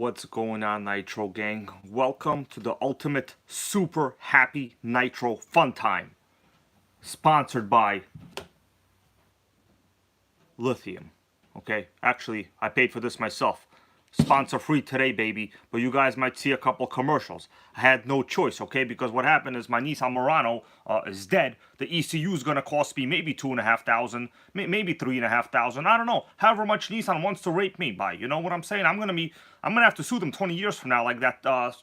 What's going on, Nitro Gang? Welcome to the ultimate super happy Nitro fun time. Sponsored by Lithium. Okay, actually, I paid for this myself. Sponsor free today, baby. But you guys might see a couple commercials. I had no choice, okay? Because what happened is my Nissan Murano is dead. The ECU is gonna cost me maybe $2,500, maybe $3,500. I don't know. However much Nissan wants to rape me by. You know what I'm saying? I'm gonna have to sue them 20 years from now, like that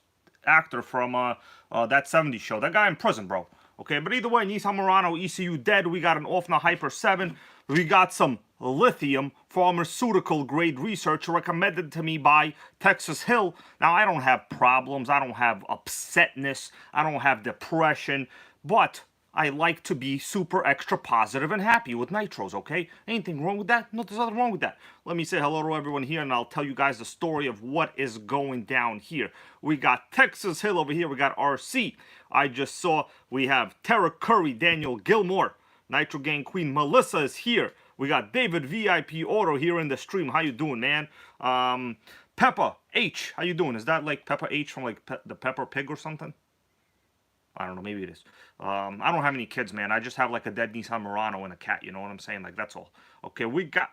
actor from that 70s show. That guy in prison, bro. Okay, but either way, Nissan Murano ECU dead. We got an Offna Hyper 7. We got some lithium pharmaceutical grade research recommended to me by Texas Hill. Now, I don't have problems. I don't have upsetness. I don't have depression. But I like to be super extra positive and happy with nitros, okay? Anything wrong with that? No, there's nothing wrong with that. Let me say hello to everyone here, and I'll tell you guys the story of what is going down here. We got Texas Hill over here. We got RC. I just saw we have Tara Curry, Daniel Gilmore. NitroGang Queen Melissa is here. We got David VIP Auto here in the stream. How you doing, man? Peppa H. How you doing? Is that like Peppa H from like the Pepper Pig or something? I don't know, maybe it is. I don't have any kids, man. I just have like a dead Nissan Murano and a cat, you know what I'm saying? Like, that's all. Okay, we got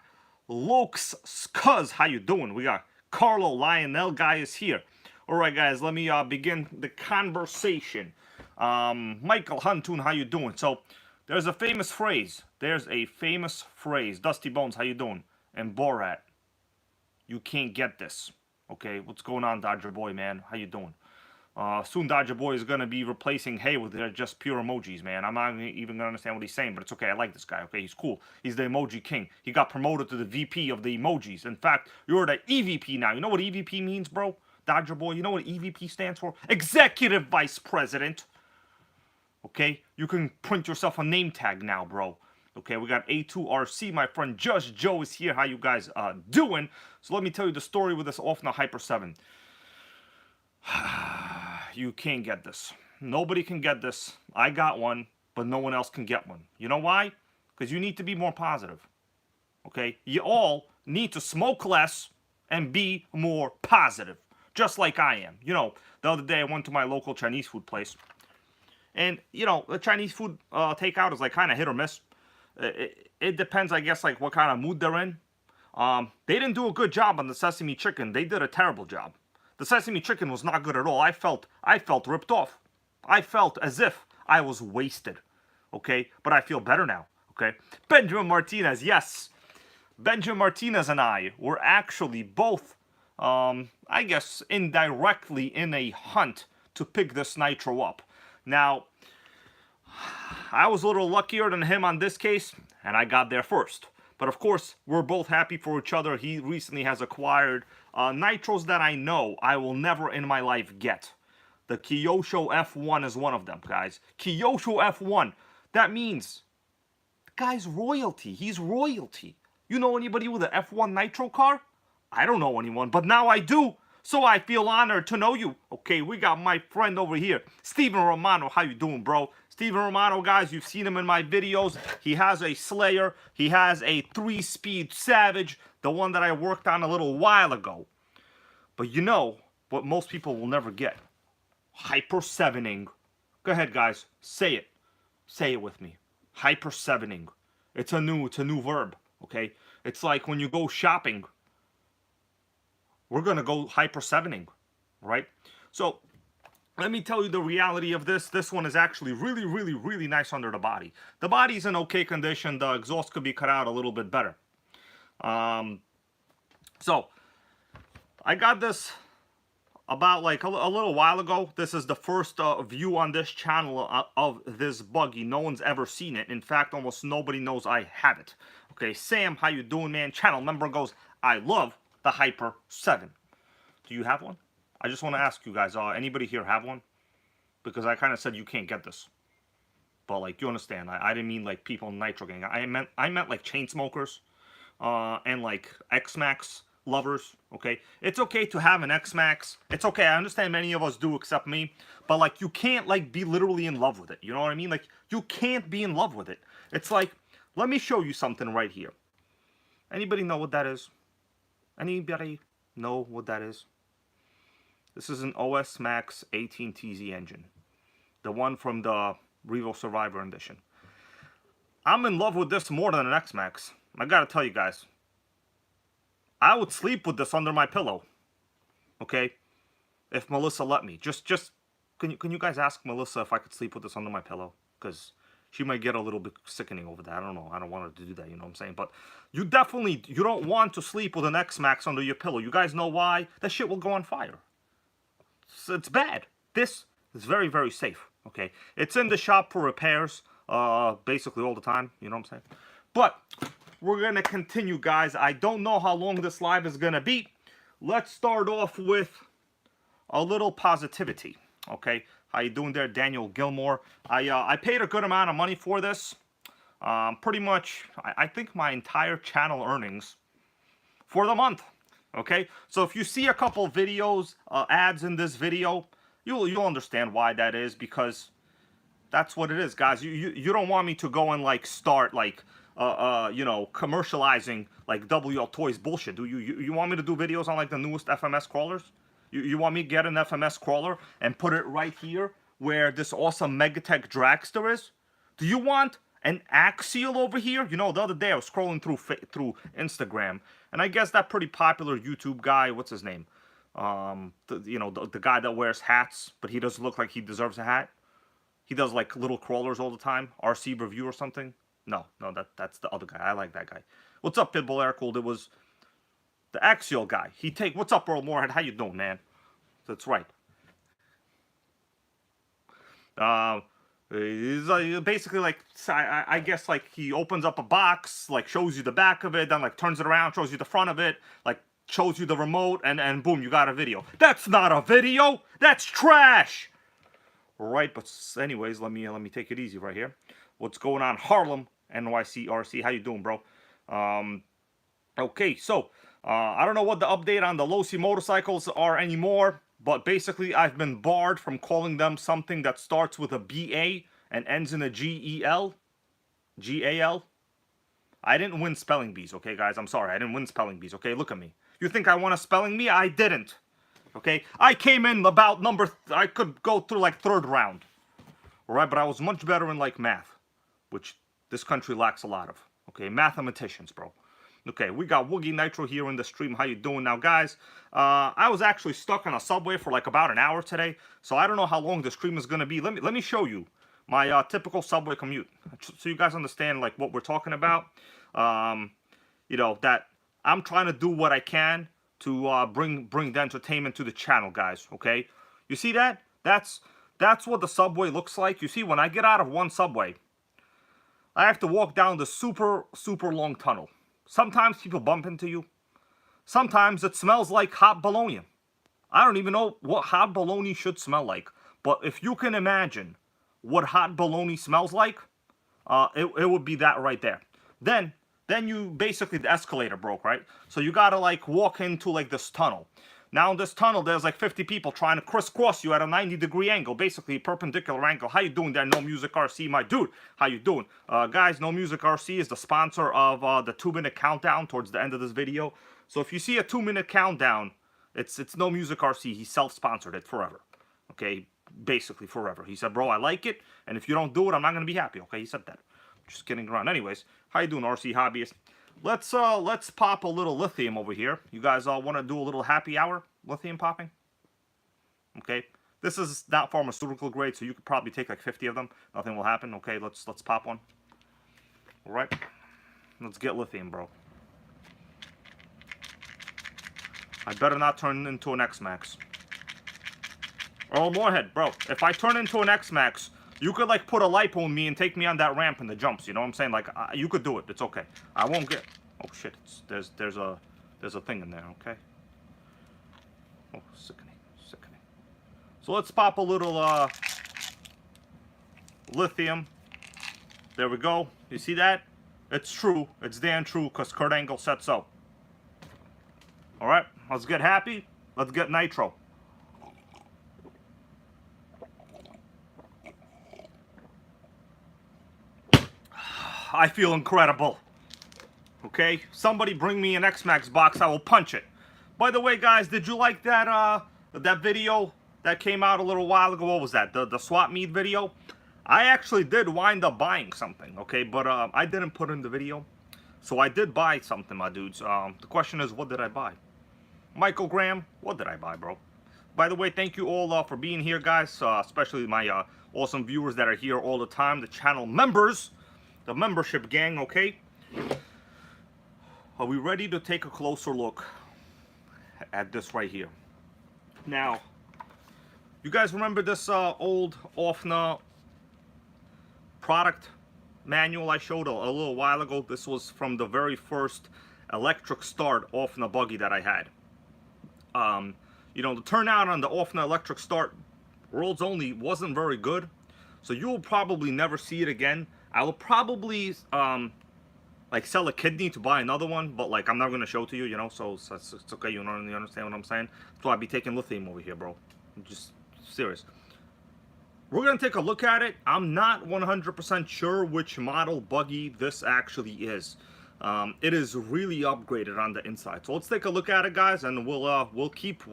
Lokes Cuz. How you doing? We got Carlo Lionel guy is here. All right, guys, let me begin the conversation. Michael Huntoon, how you doing? So, there's a famous phrase. Dusty Bones, how you doing? And Borat, you can't get this. Okay, what's going on, Dodger Boy, man? How you doing? Soon Dodger Boy is going to be replacing Hey with just pure emojis, man. I'm not even going to understand what he's saying, but it's okay. I like this guy, okay? He's cool. He's the emoji king. He got promoted to the VP of the emojis. In fact, you're the EVP now. You know what EVP means, bro? Dodger Boy, you know what EVP stands for? Executive Vice President. Okay? You can print yourself a name tag now, bro. Okay, we got A2RC. My friend Just Joe is here. How you guys doing? So let me tell you the story with this Offna Hyper 7. You can't get this. Nobody can get this. I got one, but no one else can get one. You know why? Because you need to be more positive. Okay? You all need to smoke less and be more positive. Just like I am. You know, the other day I went to my local Chinese food place. And, you know, the Chinese food takeout is like kind of hit or miss. It depends, I guess, like what kind of mood they're in. They didn't do a good job on the sesame chicken. They did a terrible job. The sesame chicken was not good at all. I felt ripped off. I felt as if I was wasted. Okay? But I feel better now. Okay? Benjamin Martinez, yes. Benjamin Martinez and I were actually both, I guess, indirectly in a hunt to pick this nitro up. Now, I was a little luckier than him on this case, and I got there first. But of course, we're both happy for each other. He recently has acquired nitros that I know I will never in my life get. The Kyosho F1 is one of them, guys. Kyosho F1. That means the guy's royalty. He's royalty. You know anybody with an F1 nitro car? I don't know anyone, but now I do. So I feel honored to know you. Okay, we got my friend over here, Steven Romano. How you doing, bro? Steven Romano, guys, you've seen him in my videos. He has a Slayer. He has a 3-speed Savage, the one that I worked on a little while ago. But you know what most people will never get? Hyper 7ing. Go ahead, guys. Say it. Say it with me. Hyper 7ing. It's a new verb, okay? It's like when you go shopping. We're going to go Hyper 7ing, right? So, let me tell you the reality of this. This one is actually really, really, really nice under the body. The body's in okay condition. The exhaust could be cut out a little bit better. So, I got this about like a little while ago. This is the first view on this channel of this buggy. No one's ever seen it. In fact, almost nobody knows I have it. Okay, Sam, how you doing, man? Channel member goes, I love the Hyper 7. Do you have one? I just want to ask you guys, anybody here have one? Because I kind of said you can't get this. But like, you understand, I didn't mean like people in Nitro Gang. I meant like chain smokers and like X-Maxx lovers, okay? It's okay to have an X-Maxx. It's okay, I understand many of us do except me. But like, you can't like be literally in love with it. You know what I mean? Like, you can't be in love with it. It's like, let me show you something right here. Anybody know what that is? Anybody know what that is? This is an OS Max 18TZ engine. The one from the Revo Survivor Edition. I'm in love with this more than an X-Max. I gotta tell you guys. I would sleep with this under my pillow. Okay? If Melissa let me. Can you guys ask Melissa if I could sleep with this under my pillow? Because she might get a little bit sickening over that. I don't know. I don't want her to do that, you know what I'm saying? But you don't want to sleep with an X-Max under your pillow. You guys know why? That shit will go on fire. It's bad. This is very, very safe. Okay? It's in the shop for repairs. Basically all the time. You know what I'm saying? But we're going to continue, guys. I don't know how long this live is going to be. Let's start off with a little positivity. Okay? How you doing there, Daniel Gilmore? I paid a good amount of money for this. Pretty much, I think my entire channel earnings for the month. Okay? So if you see a couple videos, ads in this video, you'll understand why that is, because that's what it is, guys. You don't want me to go and like start like you know, commercializing like WL Toys bullshit. Do you want me to do videos on like the newest FMS crawlers? You want me to get an FMS crawler and put it right here where this awesome Megatech Dragster is? Do you want an Axial over here? You know, the other day I was scrolling through Instagram, and I guess that pretty popular YouTube guy, what's his name? You know, the guy that wears hats, but he doesn't look like he deserves a hat. He does like little crawlers all the time. RC Review or something. No, that's the other guy. I like that guy. What's up, Pitbull Aircooled? It was the Axial guy. What's up, Earl Moorhead? How you doing, man? That's right. He's basically like, I guess like he opens up a box, like shows you the back of it, then like turns it around, shows you the front of it, like shows you the remote, and boom, you got a video. That's not a video. That's trash. Right, but anyways, let me take it easy right here. What's going on, Harlem NYC RC? How you doing, bro? Okay, so I don't know what the update on the Losi motorcycles are anymore, but basically I've been barred from calling them something that starts with a BA and ends in a GEL. GAL. I didn't win spelling bees, okay, guys? I'm sorry, I didn't win spelling bees, okay? Look at me. You think I won a spelling bee? I didn't. Okay, I came in about I could go through like 3rd round. Alright, but I was much better in like math, which this country lacks a lot of. Okay, mathematicians, bro. Okay, we got Woogie Nitro here in the stream. How you doing now, guys? I was actually stuck on a subway for like about an hour today, so I don't know how long the stream is gonna be. Let me show you my typical subway commute, so you guys understand like what we're talking about. You know, that I'm trying to do what I can to bring the entertainment to the channel, guys. Okay, you see that? That's what the subway looks like. You see, when I get out of one subway, I have to walk down the super long tunnel. Sometimes people bump into you. Sometimes it smells like hot bologna. I don't even know what hot bologna should smell like, but if you can imagine what hot bologna smells like, it would be that right there. Then you basically, the escalator broke, right? So you gotta like walk into like this tunnel. Now in this tunnel, there's like 50 people trying to crisscross you at a 90-degree angle, basically perpendicular angle. How you doing there, No Music RC, my dude? How you doing? Guys, No Music RC is the sponsor of the 2-minute countdown towards the end of this video. So if you see a 2-minute countdown, it's No Music RC. He self-sponsored it forever. Okay, basically forever. He said, bro, I like it, and if you don't do it, I'm not gonna be happy. Okay, he said that. Just kidding around. Anyways, how you doing, RC Hobbyist? Let's pop a little lithium over here. You guys all want to do a little happy hour lithium popping? Okay, this is not pharmaceutical grade, so you could probably take like 50 of them. Nothing will happen. Okay, let's pop one. All right, let's get lithium, bro. I better not turn into an X-Max. Oh, Moorhead, bro. If I turn into an X-Max, you could like put a lipo in me and take me on that ramp in the jumps. You know what I'm saying? Like you could do it. It's okay. I won't get. Oh shit! There's a thing in there. Okay. Oh, sickening. So let's pop a little lithium. There we go. You see that? It's true. It's damn true because Kurt Angle said so. All right. Let's get happy. Let's get nitro. I feel incredible. Okay? Somebody bring me an X-Max box, I will punch it. By the way, guys, did you like that that video that came out a little while ago, what was that? The swap meet video? I actually did wind up buying something, okay? But I didn't put in the video. So I did buy something, my dudes. The question is, what did I buy? Michael Graham, what did I buy, bro? By the way, thank you all for being here, guys. Especially my awesome viewers that are here all the time. The channel members, the membership gang, okay? Are we ready to take a closer look at this right here? Now, you guys remember this old OFNA product manual I showed a little while ago? This was from the very first electric start OFNA buggy that I had. You know, the turnout on the OFNA electric start worlds only wasn't very good, so you'll probably never see it again. I will probably like sell a kidney to buy another one, but like I'm not gonna show it to you, you know, so it's okay. You don't really understand what I'm saying. That's why I be taking lithium over here, bro. I'm just serious. We're gonna take a look at it. I'm not 100% sure which model buggy this actually is. It is really upgraded on the inside. So let's take a look at it, guys, and we'll keep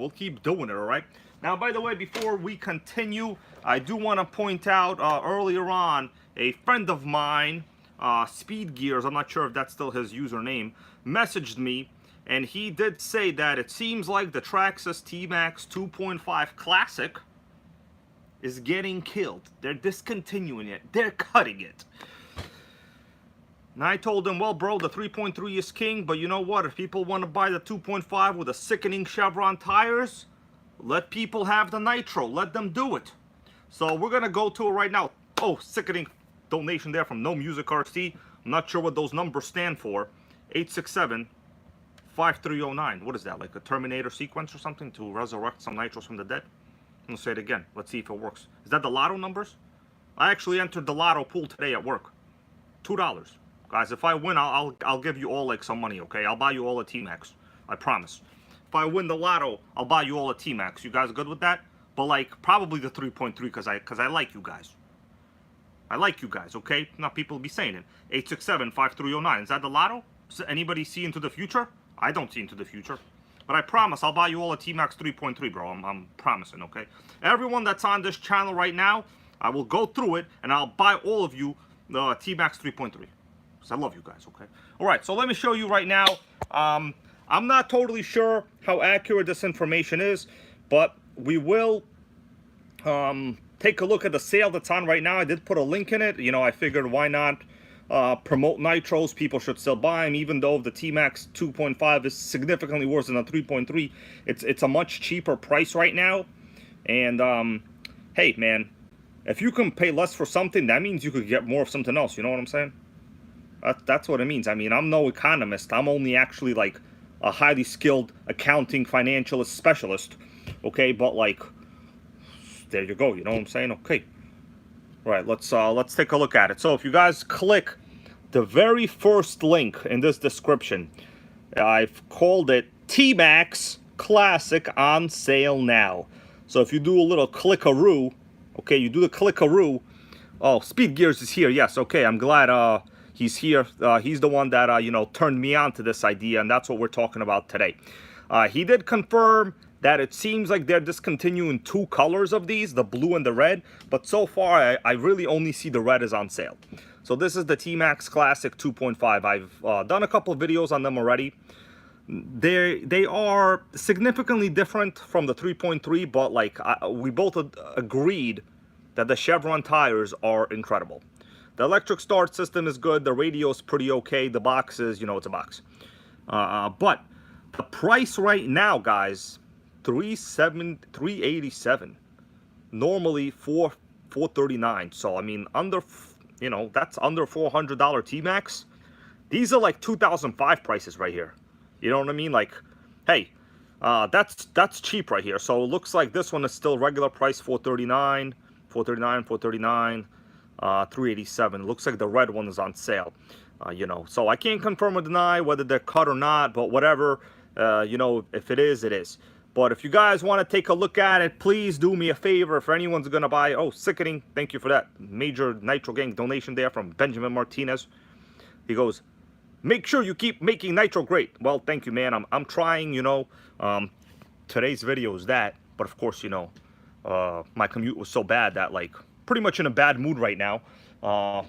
doing it. All right. Now, by the way, before we continue, I do want to point out earlier on a friend of mine, Speed Gears, I'm not sure if that's still his username, messaged me, and he did say that it seems like the Traxxas T-Maxx 2.5 Classic is getting killed. They're discontinuing it. They're cutting it. And I told him, well, bro, the 3.3 is king, but you know what? If people want to buy the 2.5 with the sickening chevron tires, let people have the nitro. Let them do it. So we're going to go to it right now. Oh, sickening donation there from No Music RC. I'm not sure what those numbers stand for. 867-5309. What is that, like a Terminator sequence or something to resurrect some nitros from the dead? I'm going to say it again. Let's see if it works. Is that the lotto numbers? I actually entered the lotto pool today at work. $2. Guys, if I win, I'll give you all like some money, okay? I'll buy you all a T-Maxx. I promise. If I win the lotto, I'll buy you all a T-Maxx. You guys good with that? But like probably the 3.3 because I like you guys. I like you guys, okay? Now people be saying it. 867-5309. Is that the lotto? Does anybody see into the future? I don't see into the future. But I promise I'll buy you all a T-Maxx 3.3, bro. I'm promising, okay? Everyone that's on this channel right now, I will go through it and I'll buy all of you the T-Maxx 3.3. Because I love you guys, okay? All right, so let me show you right now. I'm not totally sure how accurate this information is, but we will take a look at the sale that's on right now. I did put a link in it. You know, I figured why not promote nitros. People should still buy them, even though the T-Maxx 2.5 is significantly worse than the 3.3. It's a much cheaper price right now. And, hey, man, if you can pay less for something, that means you could get more of something else. You know what I'm saying? That's what it means. I mean, I'm no economist. I'm only actually like a highly skilled accounting financialist specialist. Okay, but like, there you go. You know what I'm saying? Okay. All right, let's take a look at it. So if you guys click the very first link in this description, I've called it T-Maxx Classic on sale now. So if you do a little clickaroo, okay, you do the clickaroo. Oh, Speed Gears is here. Yes, okay. I'm glad he's here. He's the one that, you know, turned me on to this idea, and that's what we're talking about today. He did confirm that it seems like they're discontinuing two colors of these, the blue and the red, but so far I really only see the red is on sale. So this is the T-Maxx Classic 2.5. I've done a couple of videos on them already. They are significantly different from the 3.3, but like we both agreed that the chevron tires are incredible. The electric start system is good. The radio is pretty okay. The box is, you know, it's a box. But the price right now, guys, $387. Normally $439. So I mean, under, you know, that's under $400 T-Maxx. These are like 2005 prices right here. You know what I mean? Like, hey, that's cheap right here. So it looks like this one is still regular price, $439, $439. 387. Looks like the red one is on sale. You know, so I can't confirm or deny whether they're cut or not, but whatever, you know, if it is, it is. But if you guys want to take a look at it, please do me a favor. If anyone's gonna buy, oh, sickening, thank you for that major NitroGang donation there from Benjamin Martinez. He goes, make sure you keep making nitro great. Well, thank you, man. I'm trying, you know. Today's video is that. But of course, you know, my commute was so bad that, like, pretty much in a bad mood right now.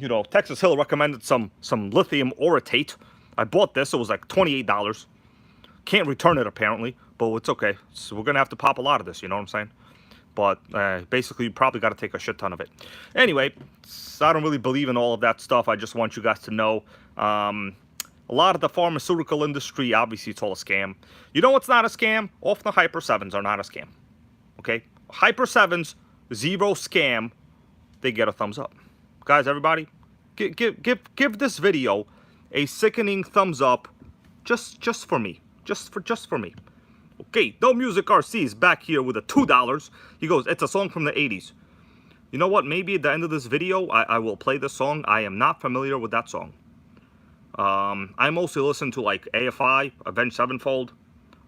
You know, Texas Hill recommended some lithium orotate. I bought this. It was like $28. Can't return it apparently, but it's okay. So we're gonna have to pop a lot of this. You know what I'm saying? But basically, you probably got to take a shit ton of it. Anyway, so I don't really believe in all of that stuff. I just want you guys to know. A lot of the pharmaceutical industry, obviously, it's all a scam. You know what's not a scam? Often the Hyper 7s are not a scam. Okay? Hyper 7s, zero scam. They get a thumbs up. Guys, everybody, give this video a sickening thumbs up just for me. Just for me. Okay, No Music RC is back here with a $2. He goes, it's a song from the 80s. You know what? Maybe at the end of this video, I will play this song. I am not familiar with that song. I mostly listen to like AFI, Avenged Sevenfold,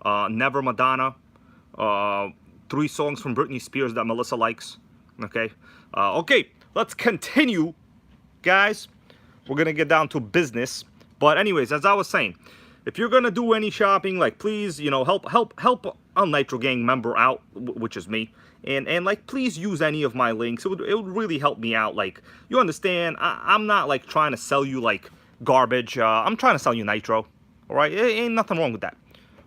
Never Madonna, 3 songs from Britney Spears that Melissa likes. Okay, okay, let's continue, guys. We're gonna get down to business. But anyways, as I was saying, if you're gonna do any shopping, like, please, you know, help a NitroGang member out, which is me, and like, please use any of my links. It would really help me out. Like, you understand? I'm not like trying to sell you like garbage. I'm trying to sell you nitro. All right, ain't nothing wrong with that.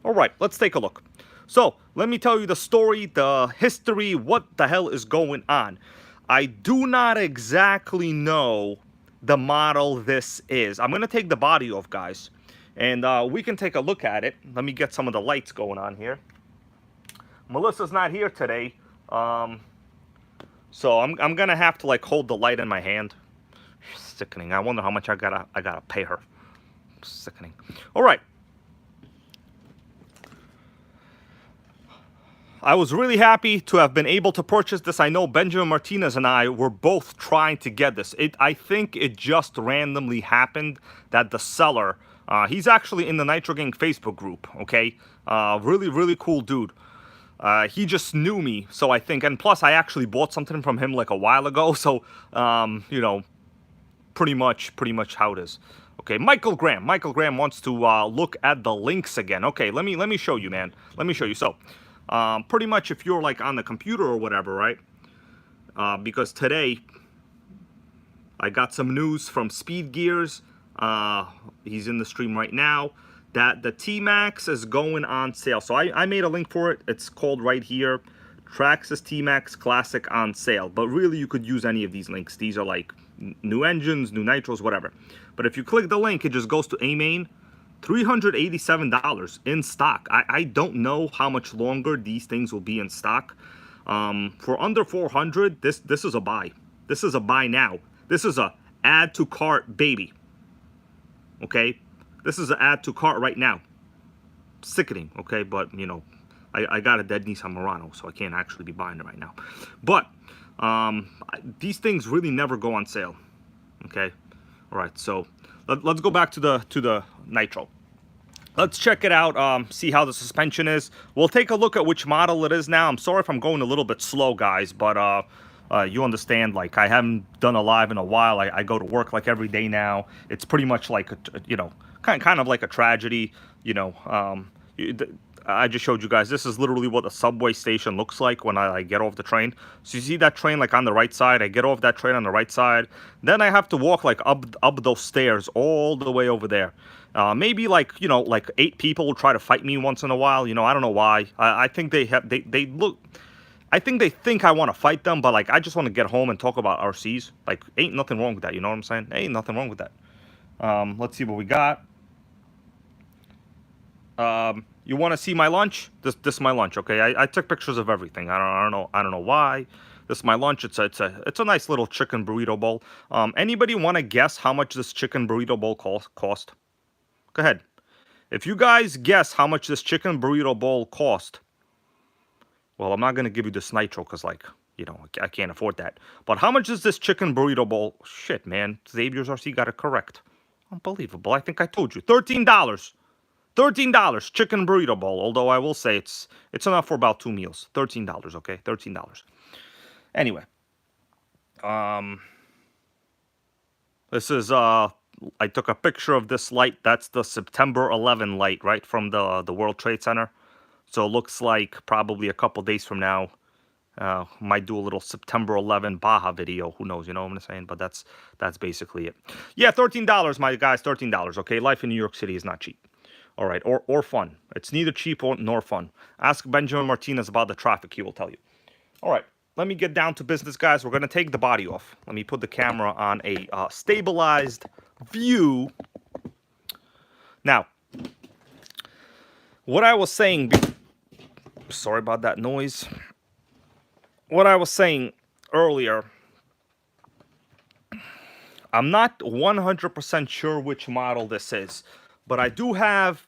All right, let's take a look. So let me tell you the story, the history, what the hell is going on. I do not exactly know the model this is. I'm gonna take the body off, guys. And we can take a look at it. Let me get some of the lights going on here. Melissa's not here today. So I'm gonna have to like hold the light in my hand. Sickening. I wonder how much I gotta pay her. Sickening. All right. I was really happy to have been able to purchase this. I know Benjamin Martinez and I were both trying to get this. I think it just randomly happened that the seller, he's actually in the NitroGang Facebook group, okay? Really cool dude. He just knew me, so I think, and plus I actually bought something from him like a while ago, so, you know, pretty much how it is. Okay, Michael Graham wants to look at the links again. Okay, let me show you, man. Let me show you. So, pretty much if you're like on the computer or whatever, right? Because today I got some news from Speed Gears. He's in the stream right now, that the T-Maxx is going on sale. So I made a link for it. It's called right here, Traxxas T-Maxx Classic on sale. But really, you could use any of these links. These are like new engines, new nitros, whatever. But if you click the link, it just goes to A-Main. $387 in stock. I don't know how much longer these things will be in stock. For under 400, this is a buy. This is a buy now. This is a add to cart, baby. Okay, this is an add to cart right now. Sickening. Okay, but you know, I got a dead Nissan Murano, so I can't actually be buying it right now. But these things really never go on sale. Okay, all right. So let's go back to the Nitro. Let's check it out, see how the suspension is. We'll take a look at which model it is now. I'm sorry if I'm going a little bit slow, guys, but you understand, like, I haven't done a live in a while. I go to work like every day now. It's pretty much like, you know, kind of like a tragedy, you know. I just showed you guys, this is literally what a subway station looks like when I get off the train. So you see that train like on the right side, I get off that train on the right side, then I have to walk like up those stairs all the way over there. Maybe like, you know, like 8 people will try to fight me once in a while, you know, I don't know why. I think they look, I think they think I want to fight them, but like I just want to get home and talk about RCs. Like, ain't nothing wrong with that, you know what I'm saying? Ain't nothing wrong with that. Let's see what we got. You want to see my lunch? This is my lunch, okay? I took pictures of everything. I don't know why. This is my lunch. It's a nice little chicken burrito bowl. Anybody want to guess how much this chicken burrito bowl cost? Go ahead. If you guys guess how much this chicken burrito bowl cost, well, I'm not gonna give you this nitro because, like, you know, I can't afford that. But how much is this chicken burrito bowl? Shit, man. Xavier's RC got it correct. Unbelievable. I think I told you. $13. $13 chicken burrito bowl. Although I will say it's enough for about 2 meals. $13, okay? $13. Anyway, this is I took a picture of this light. That's the September 11 light, right, from the World Trade Center. So it looks like probably a couple days from now, might do a little September 11 Baja video. Who knows? You know what I'm saying? But that's basically it. Yeah, $13, my guys. $13. Okay, life in New York City is not cheap. All right, or fun. It's neither cheap nor fun. Ask Benjamin Martinez about the traffic. He will tell you. All right, let me get down to business, guys. We're gonna take the body off. Let me put the camera on a stabilized view. Now, what I was saying. Sorry about that noise. What I was saying earlier, I'm not 100% sure which model this is, but I do have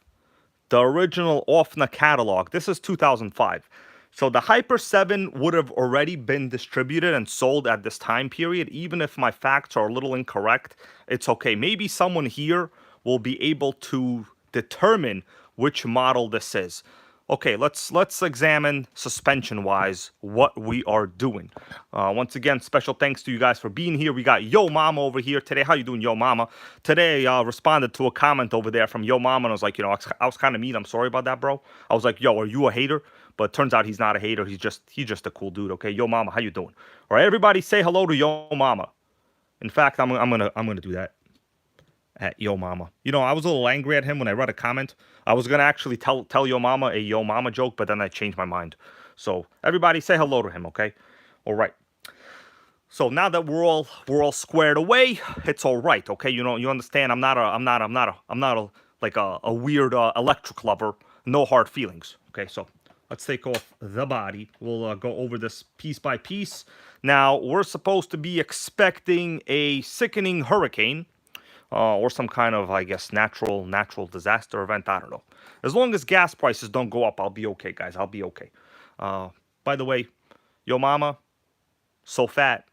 the original OFNA catalog. This is 2005. So the Hyper 7 would have already been distributed and sold at this time period. Even if my facts are a little incorrect, it's okay. Maybe someone here will be able to determine which model this is. Okay, let's examine suspension-wise what we are doing. Once again, special thanks to you guys for being here. We got Yo Mama over here today. How you doing, Yo Mama? Today, I responded to a comment over there from Yo Mama, and I was like, you know, I was kind of mean. I'm sorry about that, bro. I was like, yo, are you a hater? But it turns out he's not a hater. He's just a cool dude. Okay, Yo Mama, how you doing? All right, everybody, say hello to Yo Mama. In fact, I'm gonna do that. At Yo Mama. You know, I was a little angry at him when I read a comment. I was going to actually tell Yo Mama a Yo Mama joke, but then I changed my mind. So, everybody say hello to him, okay? All right. So, now that we're all squared away, it's all right, okay? You know, you understand I'm not a like a weird electric lover. No hard feelings, okay? So, let's take off the body. We'll go over this piece by piece. Now, we're supposed to be expecting a sickening hurricane. Or some kind of, I guess, natural disaster event. I don't know. As long as gas prices don't go up, I'll be okay, guys. I'll be okay. By the way, Yo Mama, so fat.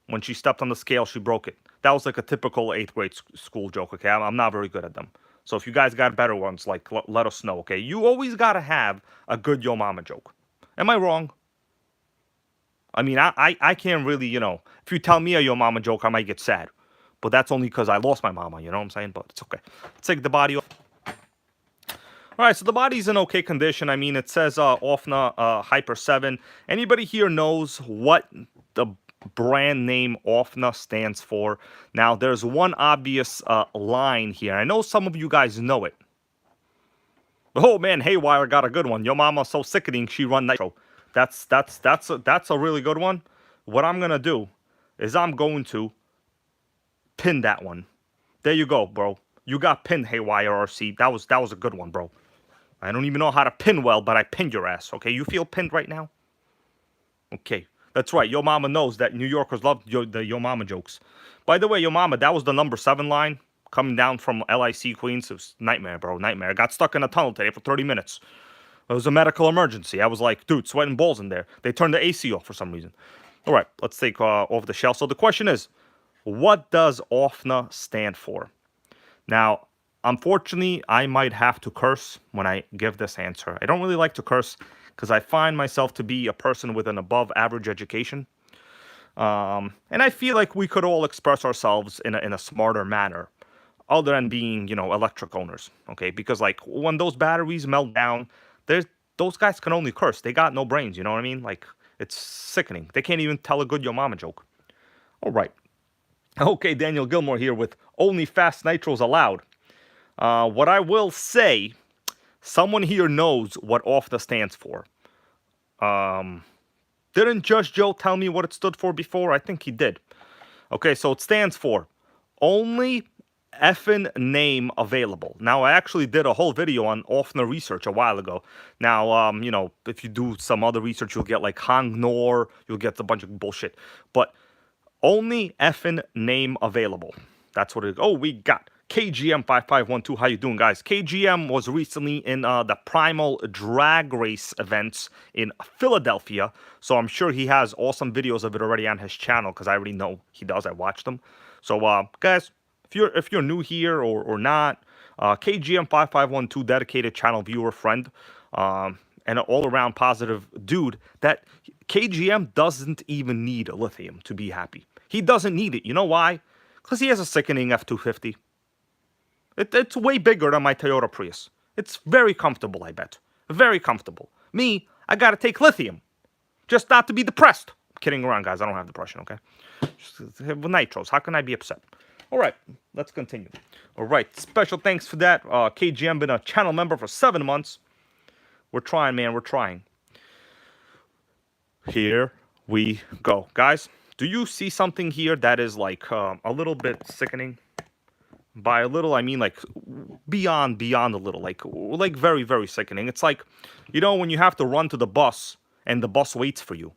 When she stepped on the scale, she broke it. That was like a typical 8th grade school joke, okay? I'm not very good at them. So if you guys got better ones, like, let us know, okay? You always got to have a good Yo Mama joke. Am I wrong? I mean, I can't really, you know, if you tell me a Yo Mama joke, I might get sad. But that's only because I lost my mama, you know what I'm saying? But it's okay. Let's take the body off. All right, so the body's in okay condition. I mean, it says OFNA Hyper 7. Anybody here knows what the brand name OFNA stands for? Now, there's one obvious line here. I know some of you guys know it. Oh, man, Haywire got a good one. Yo Mama so sickening, she run Nitro. That's a really good one. What I'm going to do is I'm going to pin that one. There you go, bro. You got pinned, Haywire RC. That was a good one, bro. I don't even know how to pin well, but I pinned your ass. Okay, you feel pinned right now? Okay, that's right. Yo Mama knows that New Yorkers love the Yo Mama jokes. By the way, Yo Mama, that was the number 7 line coming down from LIC Queens. It was nightmare, bro. Nightmare. I got stuck in a tunnel today for 30 minutes. It was a medical emergency. I was like, dude, sweating balls in there. They turned the AC off for some reason. All right, let's take off the shell. So the question is, what does OFNA stand for? Now, unfortunately, I might have to curse when I give this answer. I don't really like to curse because I find myself to be a person with an above average education. And I feel like we could all express ourselves in a smarter manner other than being, you know, electric owners. Okay, because like when those batteries melt down, those guys can only curse. They got no brains, you know what I mean? Like, it's sickening. They can't even tell a good Yo Mama joke. All right. Okay, Daniel Gilmore here with only fast nitros allowed. What I will say, someone here knows what OFNA stands for. Didn't Just Joe tell me what it stood for before? I think he did. Okay, so it stands for only effing name available. Now, I actually did a whole video on OFNA research a while ago. Now, you know, if you do some other research, you'll get like Hang Nor, you'll get a bunch of bullshit. But only effing name available. That's what it is. Oh, we got KGM5512. How you doing, guys? KGM was recently in the Primal Drag Race events in Philadelphia. So I'm sure he has awesome videos of it already on his channel because I already know he does. I watched them. So, guys, if you're new here or not, KGM5512, dedicated channel viewer friend, and an all-around positive dude that KGM doesn't even need lithium to be happy. He doesn't need it. You know why? Because he has a sickening F250. It's way bigger than my Toyota Prius. It's very comfortable, I bet. Very comfortable. Me, I gotta take lithium. Just not to be depressed. Kidding around, guys. I don't have depression, okay? Just have nitros. How can I be upset? All right, let's continue. All right, special thanks for that. KGM been a channel member for 7 months. We're trying, man. We're trying. Here we go. Guys, do you see something here that is like a little bit sickening? By a little, I mean like beyond a little, like very, very sickening. It's like, you know, when you have to run to the bus and the bus waits for you.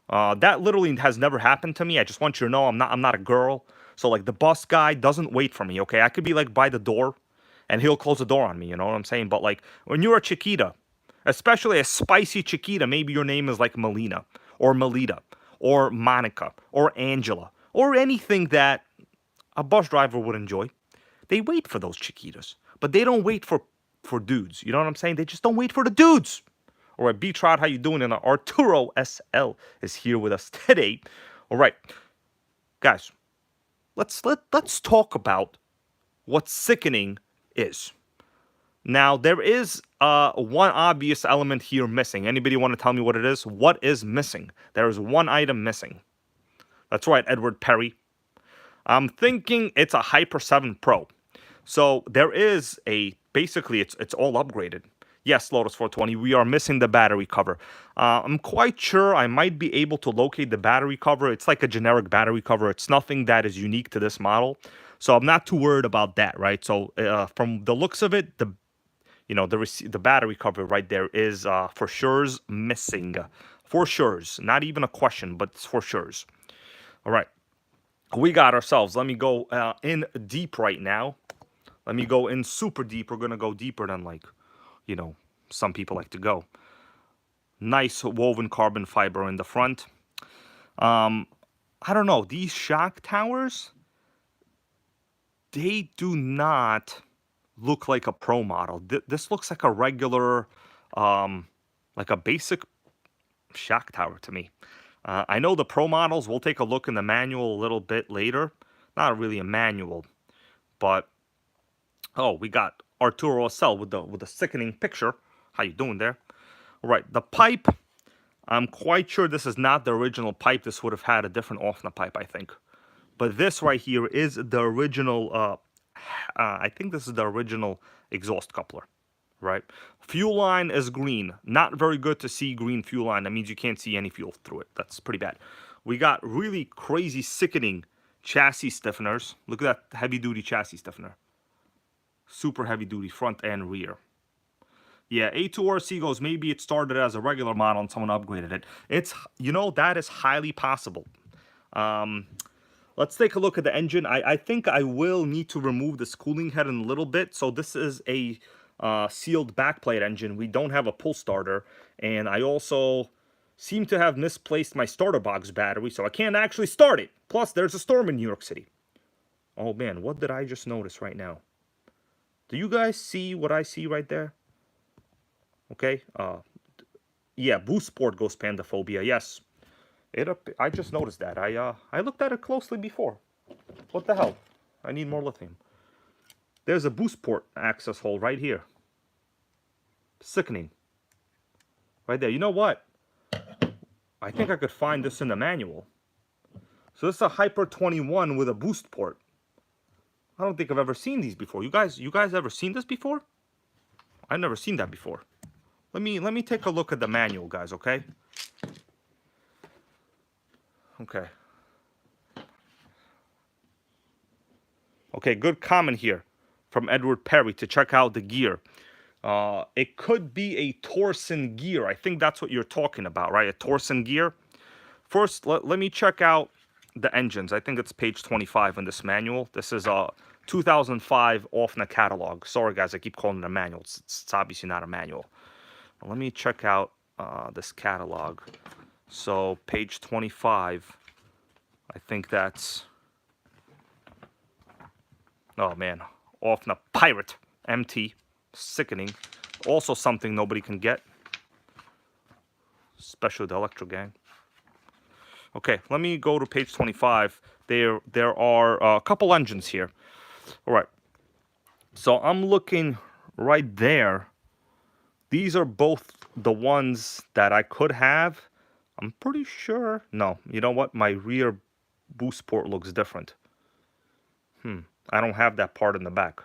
That literally has never happened to me. I just want you to know I'm not a girl. So like the bus guy doesn't wait for me, okay? I could be like by the door and he'll close the door on me, you know what I'm saying? But like when you're a Chiquita, especially a spicy Chiquita, maybe your name is like Melina or Melita or Monica or Angela or anything that a bus driver would enjoy. They wait for those Chiquitas, but they don't wait for dudes. You know what I'm saying? They just don't wait for the dudes. All right, B-Trot, how you doing? And Arturo SL is here with us today. All right, guys, let's talk about what sickening is. Now, there is one obvious element here missing. Anybody want to tell me what it is? What is missing? There is one item missing. That's right, Edward Perry. I'm thinking it's a Hyper 7 Pro. So there is basically it's all upgraded. Yes, Lotus 420, we are missing the battery cover. I'm quite sure I might be able to locate the battery cover. It's like a generic battery cover. It's nothing that is unique to this model. So I'm not too worried about that, right? So from the looks of it, the battery cover right there is for sure's missing. For sure's, not even a question, but it's for sure's. All right, we got ourselves. Let me go in deep right now. Let me go in super deep. We're going to go deeper than like, you know, some people like to go. Nice woven carbon fiber in the front. I don't know. These shock towers, they do not look like a pro model. This looks like a regular, like a basic shock tower to me. I know the pro models, we'll take a look in the manual a little bit later. Not really a manual, but oh, we got Arturo SL with the sickening picture. How you doing there? All right, the pipe. I'm quite sure this is not the original pipe. This would have had a different Offna pipe, I think. But this right here is the original. I think this is the original exhaust coupler, right? Fuel line is green. Not very good to see green fuel line. That means you can't see any fuel through it. That's pretty bad. We got really crazy, sickening chassis stiffeners. Look at that heavy-duty chassis stiffener. Super heavy-duty front and rear. Yeah, A2RC goes, maybe it started as a regular model and someone upgraded it. It's, you know, that is highly possible. Let's take a look at the engine. I think I will need to remove this cooling head in a little bit. So this is a sealed backplate engine. We don't have a pull starter. And I also seem to have misplaced my starter box battery, so I can't actually start it. Plus, there's a storm in New York City. Oh, man, what did I just notice right now? Do you guys see what I see right there? Okay. Yeah, boost port goes pandaphobia. Yes. I just noticed that. I looked at it closely before. What the hell? I need more lithium. There's a boost port access hole right here. Sickening. Right there. You know what? I think I could find this in the manual. So this is a Hyper 21 with a boost port. I don't think I've ever seen these before. You guys ever seen this before? I've never seen that before. Let me take a look at the manual, guys, okay? Okay. Okay, good comment here from Edward Perry to check out the gear. It could be a Torsen gear. I think that's what you're talking about, right? A Torsen gear. First, let me check out the engines. I think it's page 25 in this manual. This is a 2005 Offna catalog. Sorry, guys, I keep calling it a manual. It's obviously not a manual. Let me check out this catalog. So, page 25. I think that's... Oh, man. Offna Pirate. MT. Sickening. Also something nobody can get. Especially the NitroGang. Okay, let me go to page 25. There are a couple engines here. All right. So I'm looking right there. These are both the ones that I could have. I'm pretty sure. No, you know what? My rear boost port looks different. I don't have that part in the back.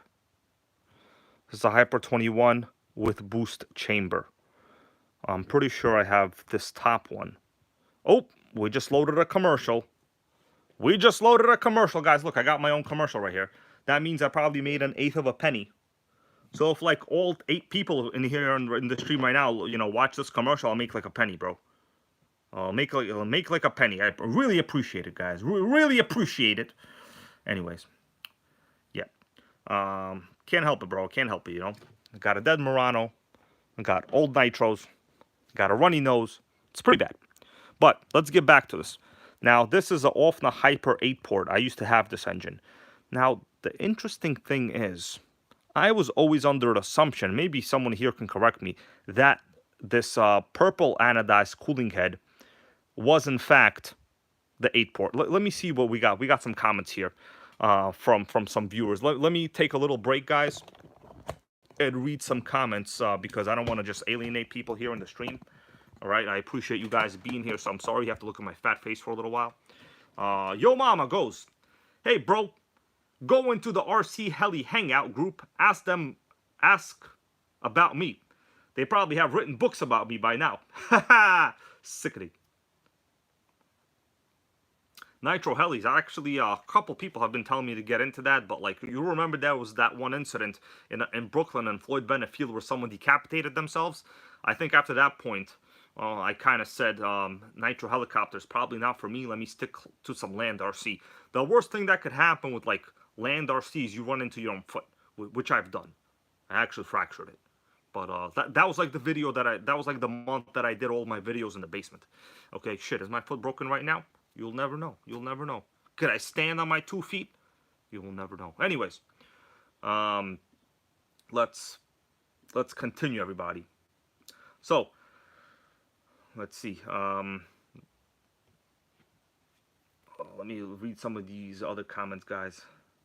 This is a Hyper 21 with boost chamber. I'm pretty sure I have this top one. Oh, we just loaded a commercial. We just loaded a commercial, guys. Look, I got my own commercial right here. That means I probably made 1/8 of a penny. So if like all 8 people in here in the stream right now, you know, watch this commercial, I'll make like a penny, bro. I'll make like a penny. I really appreciate it, guys. Really appreciate it. Anyways, yeah. Can't help it, bro. Can't help it, you know. I got a dead Murano. I got old nitros. Got a runny nose. It's pretty bad. But let's get back to this. Now, this is an Offna Hyper 8 port. I used to have this engine. Now, the interesting thing is, I was always under the assumption, maybe someone here can correct me, that this purple anodized cooling head was in fact the 8 port. Let me see what we got. We got some comments here from some viewers. Let me take a little break, guys, and read some comments because I don't want to just alienate people here in the stream. All right, I appreciate you guys being here, so I'm sorry you have to look at my fat face for a little while. Yo Mama goes, hey bro, go into the RC Heli Hangout group, ask about me. They probably have written books about me by now. Haha, sickening. Nitro Helis, actually a couple people have been telling me to get into that, but like, you remember there was that one incident in Brooklyn and Floyd Bennett Field where someone decapitated themselves? I think after that point, I kind of said, Nitro helicopters, probably not for me. Let me stick to some land RC. The worst thing that could happen with like land RC is you run into your own foot, which I've done. I actually fractured it. But that was like the video that was like the month that I did all my videos in the basement. Okay, shit, is my foot broken right now? You'll never know. You'll never know. Could I stand on my 2 feet? You will never know. Anyways, let's continue, everybody. So, let's see. Let me read some of these other comments, guys.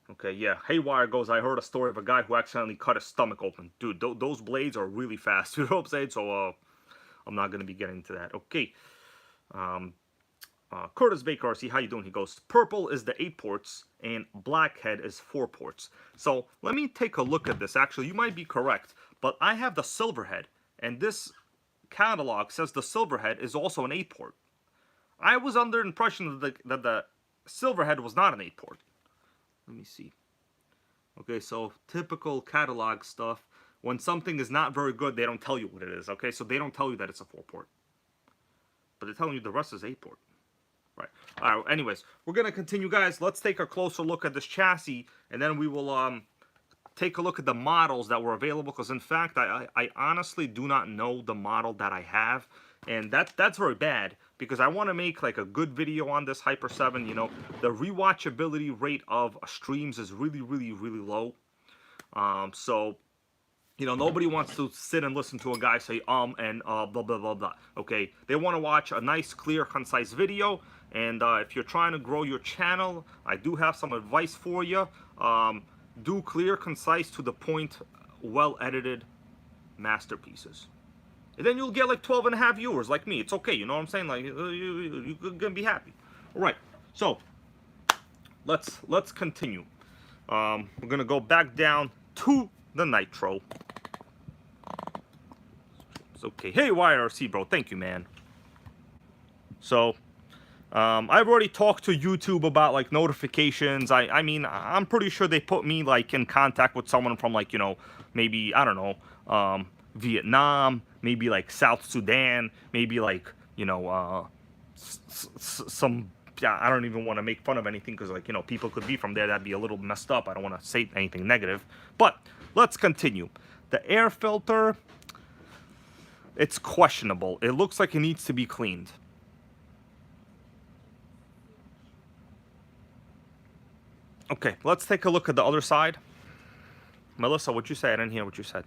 Okay, yeah. Haywire goes, I heard a story of a guy who accidentally cut his stomach open. Dude, those blades are really fast. You know what I'm saying? So, I'm not going to be getting into that. Okay. Curtis Baker, see how you doing? He goes, purple is the 8 ports and blackhead is 4 ports. So let me take a look at this. Actually, you might be correct, but I have the silverhead, and this catalog says the silverhead is also an 8 port. I was under the impression that the silverhead was not an 8 port. Let me see. Okay, so typical catalog stuff. When something is not very good, they don't tell you what it is. Okay, so they don't tell you that it's a 4 port, but they're telling you the rest is 8 port. Right. All right. Anyways, we're gonna continue, guys. Let's take a closer look at this chassis, and then we will take a look at the models that were available. Because in fact, I honestly do not know the model that I have, and that's very bad because I want to make like a good video on this Hyper 7. You know, the rewatchability rate of streams is really low. So, you know, nobody wants to sit and listen to a guy say and blah blah blah blah. Okay, they want to watch a nice, clear, concise video. And if you're trying to grow your channel, I do have some advice for you. Do clear, concise, to the point, well-edited masterpieces. And then you'll get like 12.5 viewers like me. It's okay, you know what I'm saying? Like, you're gonna be happy. All right, so let's continue. We're gonna go back down to the Nitro. It's okay. Hey, YRC, bro. Thank you, man. So, I've already talked to YouTube about like notifications. I mean, I'm pretty sure they put me like in contact with someone from like, you know, maybe, I don't know, Vietnam, maybe like South Sudan, maybe like, you know, some, I don't even want to make fun of anything because like, you know, people could be from there. That'd be a little messed up. I don't want to say anything negative, but let's continue. The air filter, it's questionable. It looks like it needs to be cleaned. Okay, let's take a look at the other side. Melissa, what'd you say? I didn't hear what you said.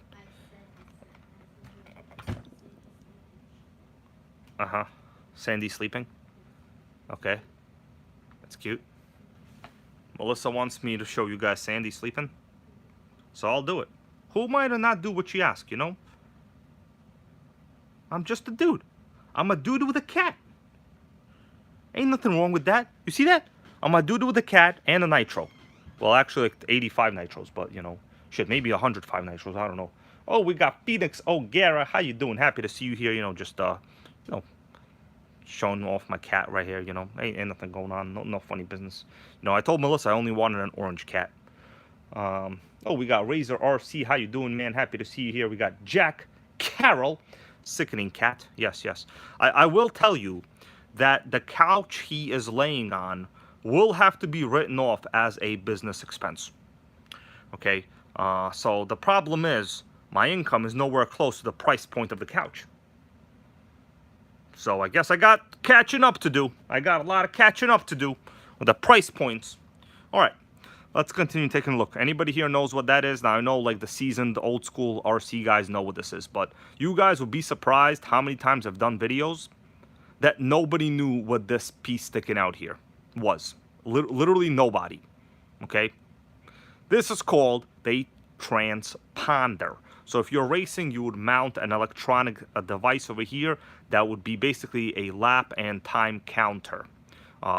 Uh-huh. Sandy sleeping? Okay. That's cute. Melissa wants me to show you guys Sandy sleeping. So I'll do it. Who am I to not do what she asks, you know? I'm just a dude. I'm a dude with a cat. Ain't nothing wrong with that. You see that? I'm a dude with a cat and a nitro. Well, actually, like 85 nitros, but, you know, shit, maybe 105 nitros. I don't know. Oh, we got Phoenix O'Gara. How you doing? Happy to see you here. You know, just, you know, showing off my cat right here. You know, ain't nothing going on. No funny business. You know, I told Melissa I only wanted an orange cat. Oh, we got Razor RC. How you doing, man? Happy to see you here. We got Jack Carroll. Sickening cat. Yes, yes. I will tell you that the couch he is laying on will have to be written off as a business expense. Okay? So the problem is my income is nowhere close to the price point of the couch. So I guess I got catching up to do. I got a lot of catching up to do with the price points. All right. Let's continue taking a look. Anybody here knows what that is? Now, I know like the seasoned old school RC guys know what this is, but you guys will be surprised how many times I've done videos that nobody knew what this piece sticking out here was. Literally nobody. Okay? This is called a transponder. So if you're racing, you would mount an electronic device over here that would be basically a lap and time counter.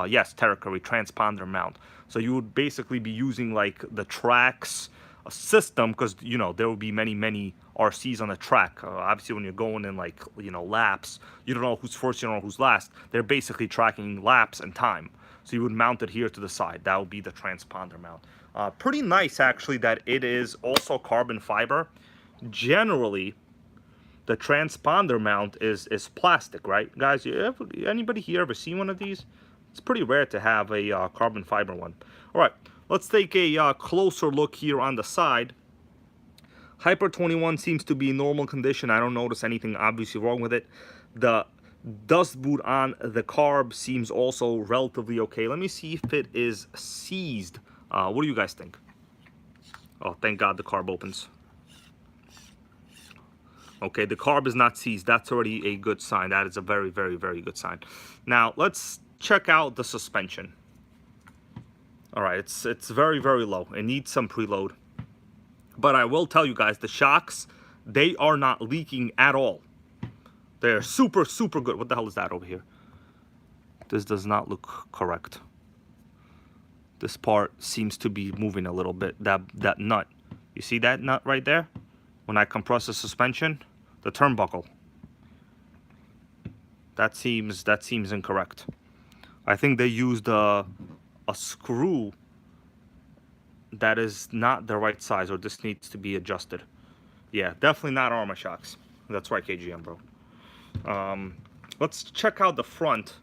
Yes, territory transponder mount. So you would basically be using like the Traxxas system, because you know there will be many RCs on the track. Obviously, when you're going in like laps, you don't know who's first, you don't know who's last. They're basically tracking laps and time. So you would mount it here to the side. That would be the transponder mount. Pretty nice actually that it is also carbon fiber. Generally, the transponder mount is plastic, right, guys? Anybody here ever seen one of these? It's pretty rare to have a carbon fiber one. All right, let's take a closer look here on the side. Hyper 21 seems to be in normal condition. I don't notice anything obviously wrong with it. The dust boot on the carb seems also relatively okay. Let me see if it is seized. What do you guys think? Oh, thank God the carb opens. Okay, the carb is not seized. That's already a good sign. That is a very good sign. Now, let's check out the suspension. All right, it's very low. It needs some preload. But I will tell you guys, the shocks, they are not leaking at all. They're super good. What the hell is that over here? This does not look correct. This part seems to be moving a little bit. That nut. You see that nut right there? When I compress the suspension, the turnbuckle. That seems incorrect. I think they used a screw that is not the right size, or this needs to be adjusted. Yeah, definitely not Armor shocks. That's right, KGM, bro. Let's check out the front.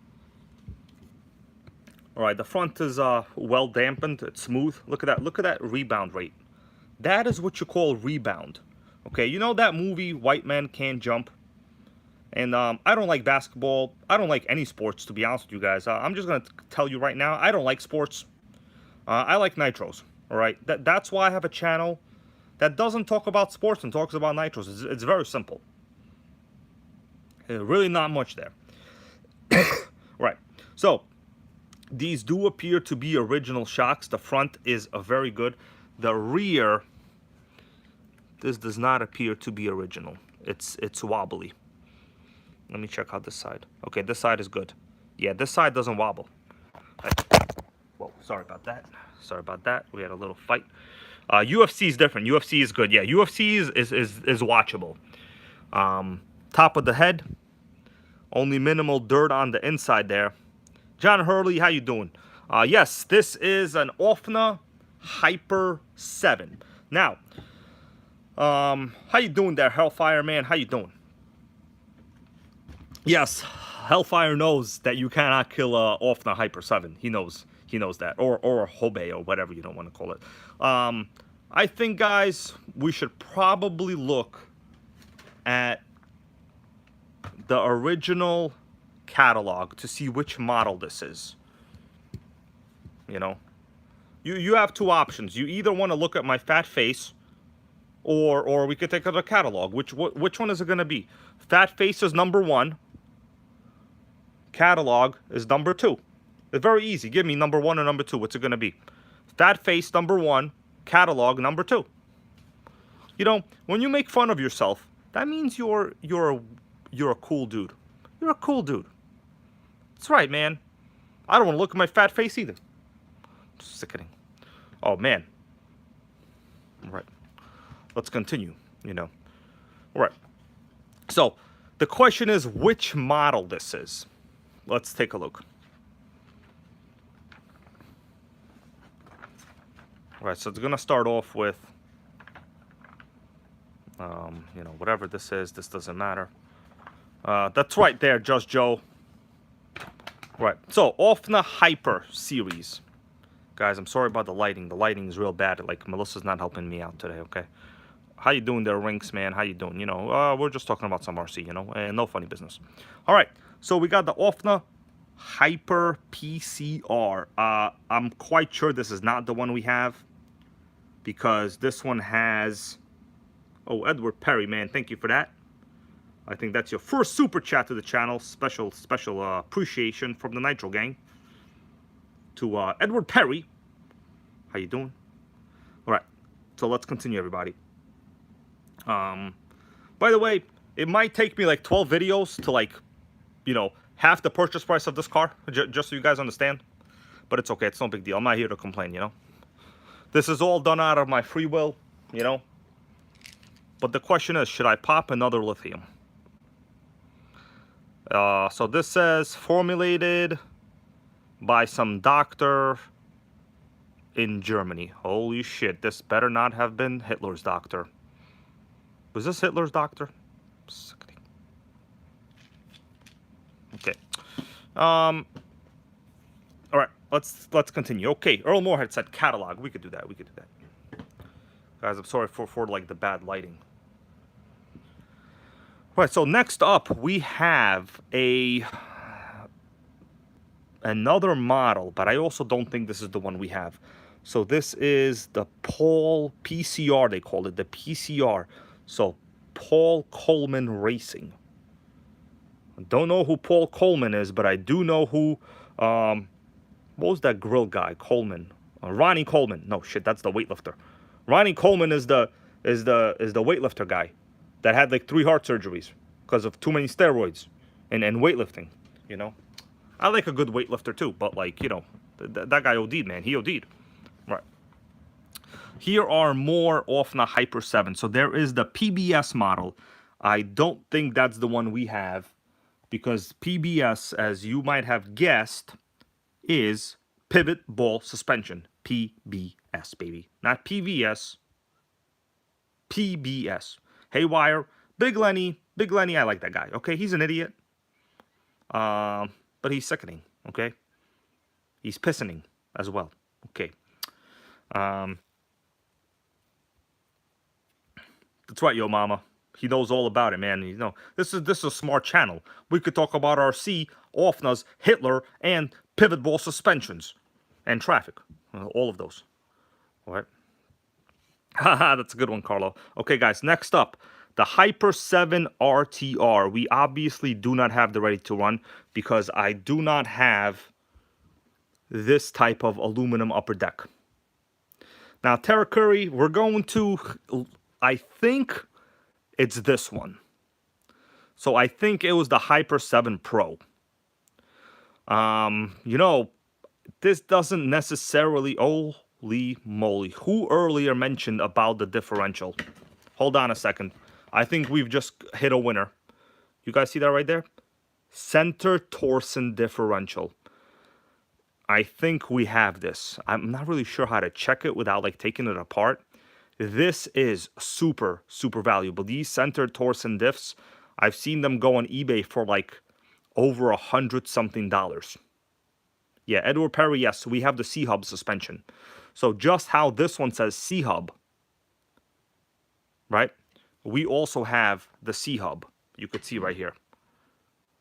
All right, the front is well dampened. It's smooth. Look at that. Look at that rebound rate. That is what you call rebound. Okay, you know that movie White Man Can't Jump? And I don't like basketball. I don't like any sports, to be honest with you guys. I'm just going to tell you right now, I don't like sports. I like nitros, all right? That's why I have a channel that doesn't talk about sports and talks about nitros. It's very simple. Really not much there. Right, so these do appear to be original shocks. The front is very good. The rear, this does not appear to be original. It's wobbly. Let me check out this side. Okay, this side is good. Yeah, this side doesn't wobble. Whoa, sorry about that. Sorry about that. We had a little fight. UFC is different. UFC is good. Yeah, UFC is watchable. Top of the head. Only minimal dirt on the inside there. John Hurley, how you doing? Yes, this is an OFNA Hyper 7. Now, how you doing there, Hellfire Man? How you doing? Yes, Hellfire knows that you cannot kill OFNA Hyper 7. He knows that. Or Hobei, or whatever you don't want to call it. I think, guys, we should probably look at the original catalog to see which model this is. You know, you have two options. You either want to look at my fat face, or we could take out the catalog. Which one is it going to be? Fat face is number 1. Catalog is number 2. It's very easy. Give me number 1 and number 2. What's it going to be? Fat face number 1. Catalog number 2. You know, when you make fun of yourself, that means you're You're a cool dude. You're a cool dude. That's right, man. I don't want to look at my fat face either. Sickening. Oh, man. All right. Let's continue, you know. All right. So, the question is which model this is. Let's take a look. All right, so it's going to start off with, you know, whatever this is. This doesn't matter. That's right there, Just Joe. Right, so Offna Hyper series. Guys, I'm sorry about the lighting. The lighting is real bad. Like, Melissa's not helping me out today, okay? How you doing there, Rinks, man? How you doing? You know, we're just talking about some RC, you know? And no funny business. All right, so we got the Offna Hyper PCR. I'm quite sure this is not the one we have, because this one has... Oh, Edward Perry, man, thank you for that. I think that's your first super chat to the channel. Special appreciation from the Nitro Gang. To Edward Perry. How you doing? All right, so let's continue, everybody. By the way, it might take me like 12 videos to, like, you know, half the purchase price of this car, just so you guys understand. But it's okay, it's no big deal. I'm not here to complain, you know. This is all done out of my free will, you know. But the question is, should I pop another lithium? So this says formulated by some doctor in Germany. Holy shit, this better not have been Hitler's doctor. Was this Hitler's doctor? Okay. All right, let's continue. Okay, Earl Moorhead said catalog. We could do that. We could do that. Guys, I'm sorry for like the bad lighting. Right, so next up we have another model, but I also don't think this is the one we have. So this is the Paul PCR, they call it, the PCR. So Paul Coleman Racing. I don't know who Paul Coleman is, but I do know who, what was that grill guy, Coleman? Ronnie Coleman. No, shit, that's the weightlifter. Ronnie Coleman is the weightlifter guy that had like 3 heart surgeries because of too many steroids and weightlifting, you know. I like a good weightlifter too, but like, you know, that guy OD'd, man. He OD'd. Right. Here are more Offna Hyper 7. So there is the PBS model. I don't think that's the one we have, because PBS, as you might have guessed, is pivot ball suspension. PBS, baby. Not PVS. PBS. Haywire. Big Lenny, I like that guy. Okay, he's an idiot. But he's sickening. Okay, he's pissening as well. Okay. That's right, yo mama. He knows all about it, man. You know, this is a smart channel. We could talk about RC, Offnas, Hitler, and pivot ball suspensions, and traffic. All of those. All right. Haha, that's a good one, Carlo. Okay, guys, next up, the Hyper 7 RTR. We obviously do not have the ready to run because I do not have this type of aluminum upper deck. Now, Tara Curry, we're going to, I think it's this one. So I think it was the Hyper 7 Pro. You know, this doesn't necessarily, holy moly. Who earlier mentioned about the differential? Hold on a second. I think we've just hit a winner. You guys see that right there? Center torsion differential. I think we have this. I'm not really sure how to check it without like taking it apart. This is super, super valuable. These center torsion diffs, I've seen them go on eBay for like over $100-something. Yeah, Edward Perry, yes, we have the C-Hub suspension. So just how this one says C-Hub, right? We also have the C-Hub. You could see right here.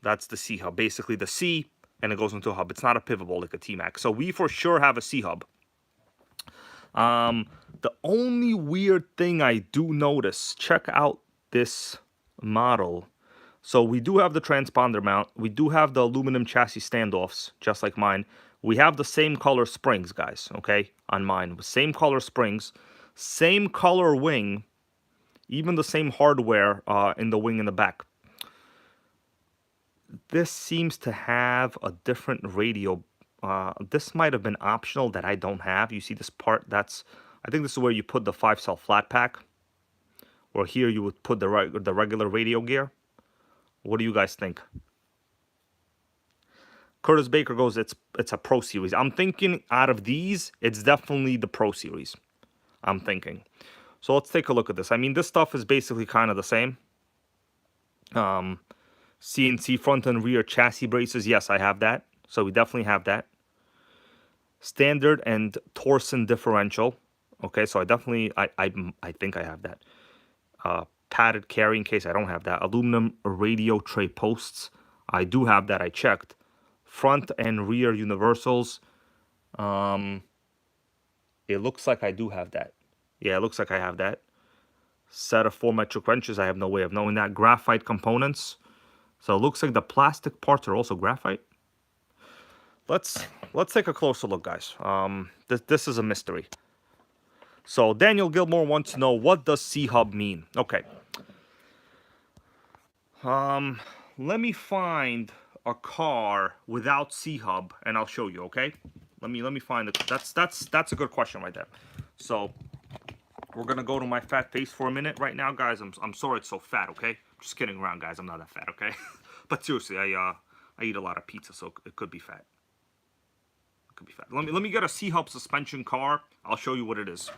That's the C-Hub. Basically the C, and it goes into a hub. It's not a pivot ball like a T-Maxx. So we for sure have a C-Hub. The only weird thing I do notice, check out this model. So we do have the transponder mount. We do have the aluminum chassis standoffs, just like mine. We have the same color springs, guys, okay, on mine. Same color springs, same color wing, even the same hardware in the wing in the back. this seems to have a different radio. This might have been optional that I don't have. You see this part? I think this is where you put the 5-cell flat pack. Or here you would put the regular radio gear. What do you guys think? Curtis Baker goes, it's a Pro Series. I'm thinking out of these, it's definitely the Pro Series. I'm thinking. So let's take a look at this. I mean, this stuff is basically kind of the same. CNC front and rear chassis braces. Yes, I have that. So we definitely have that. Standard and torsion differential. Okay, so I definitely, I think I have that. Padded carrying case. I don't have that. Aluminum radio tray posts. I do have that. I checked. Front and rear universals. It looks like I do have that. Yeah, it looks like I have that. Set of 4 metric wrenches. I have no way of knowing that. Graphite components. So it looks like the plastic parts are also graphite. Let's take a closer look, guys. This is a mystery. So Daniel Gilmore wants to know, what does C-hub mean? Okay. Let me find a car without C-hub and I'll show you, okay? Let me find it. That's a good question right there. So we're gonna go to my fat face for a minute right now, guys. I'm sorry it's so fat, okay? Just kidding around, guys. I'm not that fat, okay? But seriously, I eat a lot of pizza, so it could be fat. It could be fat. Let me get a C-hub suspension car. I'll show you what it is.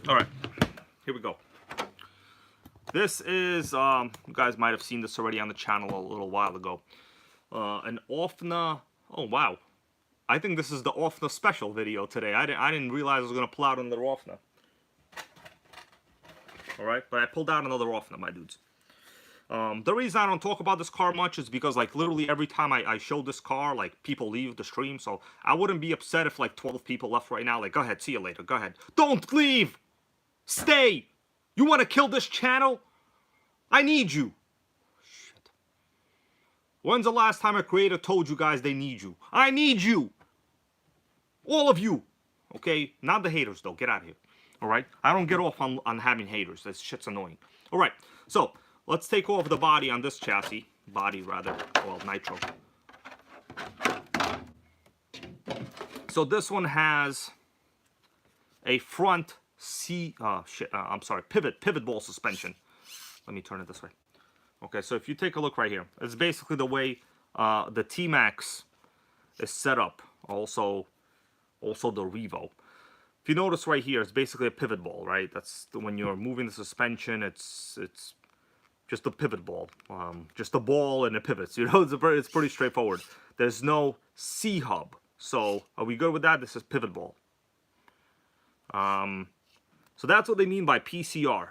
All right, here we go. This is, you guys might have seen this already on the channel a little while ago. An OFNA, oh wow. I think this is the OFNA special video today. I didn't realize I was going to pull out another OFNA. All right, but I pulled out another OFNA, my dudes. The reason I don't talk about this car much is because, like, literally every time I show this car, like, people leave the stream. So I wouldn't be upset if, like, 12 people left right now. Like, go ahead, see you later. Go ahead. Don't leave! Stay! You want to kill this channel? I need you. Shit. When's the last time a creator told you guys they need you? I need you. All of you. Okay? Not the haters, though. Get out of here. All right? I don't get off on having haters. That shit's annoying. All right. So, let's take off the body on this chassis. Body, rather. Well, Nitro. So, this one has a front pivot ball suspension. Let me turn it this way. Okay, so if you take a look right here, it's basically the way the T-Maxx is set up. Also the Revo. If you notice right here, it's basically a pivot ball, right? That's when you're moving the suspension. It's just a pivot ball, just a ball and it pivots. You know, it's pretty straightforward. There's no C-hub. So are we good with that? This is pivot ball. So that's what they mean by PCR.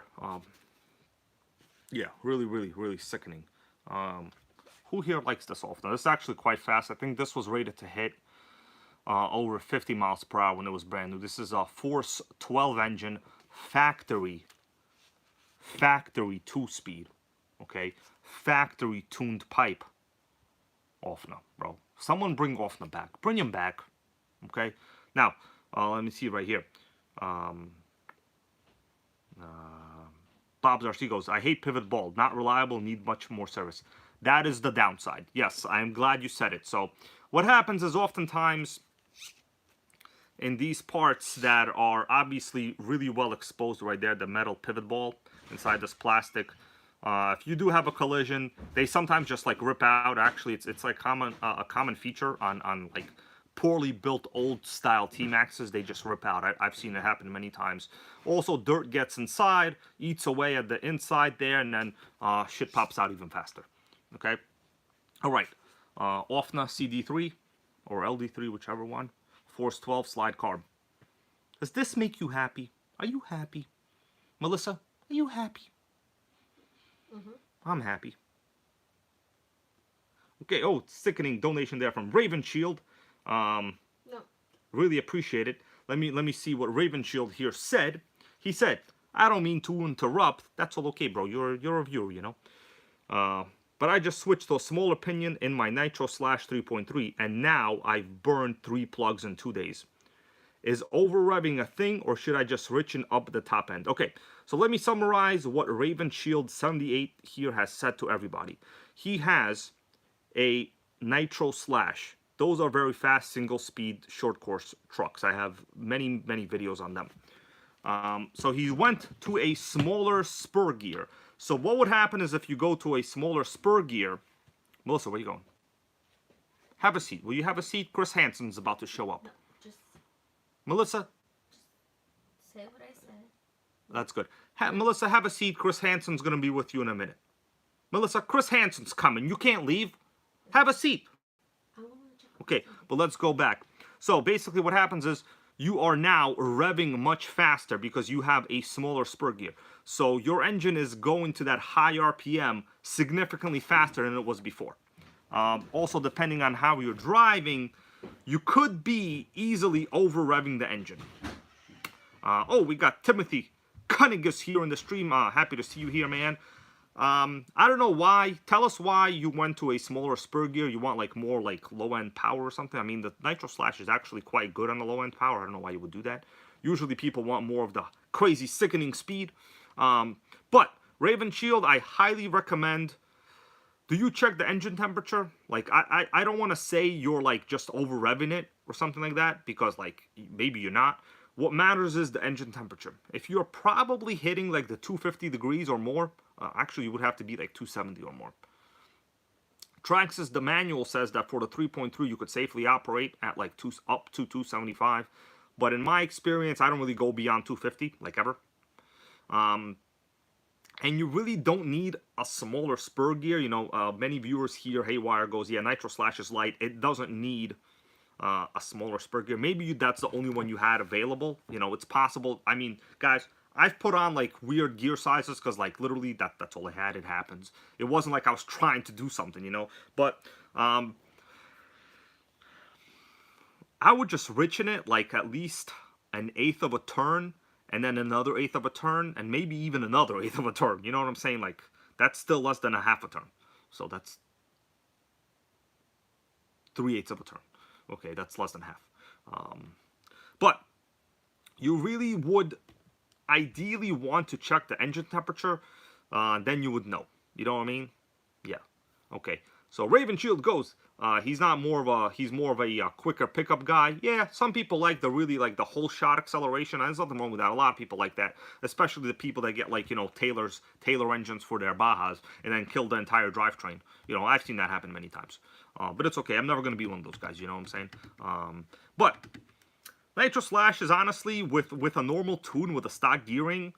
Yeah, really sickening. Who here likes this often? This is actually quite fast. I think this was rated to hit over 50 miles per hour when it was brand new. This is a Force 12 engine, factory 2-speed. Okay, factory tuned pipe. OFNA, bro. Someone bring OFNA back. Bring him back. Okay. Now, let me see right here. Bob Zarcy goes, I hate pivot ball. Not reliable, need much more service. That is the downside. Yes, I am glad you said it. So what happens is oftentimes in these parts that are obviously really well exposed right there, the metal pivot ball inside this plastic, if you do have a collision, they sometimes just like rip out. Actually, it's like a common feature on like poorly built old style T-Maxxes. They just rip out. I've seen it happen many times. Also, dirt gets inside, eats away at the inside there, and then shit pops out even faster. Okay? All right. OFNA CD3 or LD3, whichever one. Force 12 slide carb. Does this make you happy? Are you happy? Melissa, are you happy? Mm-hmm. I'm happy. Okay, oh, sickening donation there from Raven Shield. No. Really appreciate it. Let me see what Raven Shield here said. He said, I don't mean to interrupt. That's all okay, bro. You're a viewer, you know. But I just switched to a smaller pinion in my Nitro Slash 3.3, and now I've burned 3 plugs in 2 days. Is over revving a thing, or should I just richen up the top end? Okay, so let me summarize what Raven Shield 78 here has said to everybody. He has a Nitro Slash. Those are very fast single speed short course trucks. I have many videos on them. So he went to a smaller spur gear. So what would happen is if you go to a smaller spur gear, Melissa, where are you going? Have a seat. Will you have a seat? Chris Hansen's about to show up. No, just Melissa? Just say what I said. That's good. Melissa, have a seat. Chris Hansen's going to be with you in a minute. Melissa, Chris Hansen's coming. You can't leave. Have a seat. I want to check. Okay, but let's go back. So basically what happens is you are now revving much faster because you have a smaller spur gear. So your engine is going to that high RPM significantly faster than it was before. Also, depending on how you're driving, you could be easily over revving the engine. Oh, we got Timothy Cunningus here in the stream. Happy to see you here, man. I don't know why. Tell us why you went to a smaller spur gear. You want like more like low-end power or something? I mean, the Nitro Slash is actually quite good on the low-end power. I don't know why you would do that. Usually people want more of the crazy, sickening speed. But Raven Shield, I highly recommend. Do you check the engine temperature? Like, I don't want to say you're like just over revving it or something like that, because like maybe you're not. What matters is the engine temperature. If you're probably hitting like the 250 degrees or more, actually you would have to be like 270 or more. Traxxas, the manual says that for the 3.3 you could safely operate at like up to 275. But in my experience, I don't really go beyond 250, like ever. And you really don't need a smaller spur gear. You know, many viewers here, Haywire goes, yeah, Nitro Slash is light. It doesn't need a smaller spur gear. Maybe that's the only one you had available. You know, it's possible. I mean, guys, I've put on like weird gear sizes because like literally that's all I had. It happens. It wasn't like I was trying to do something, you know. But I would just richen it like at least 1/8 of a turn, and then another 1/8 of a turn, and maybe even another 1/8 of a turn. You know what I'm saying? Like, that's still less than a half a turn. So that's 3/8 of a turn. Okay, that's less than half. But you really would ideally want to check the engine temperature. Then you would know. You know what I mean? Yeah. Okay. So Raven Shield goes. He's more of a quicker pickup guy. Yeah, some people like the whole shot acceleration. There's nothing wrong with that. A lot of people like that, especially the people that get like, you know, Taylor engines for their Bajas and then kill the entire drivetrain. You know, I've seen that happen many times. But it's okay. I'm never going to be one of those guys. You know what I'm saying? But Nitro Slash is honestly with a normal tune with a stock gearing,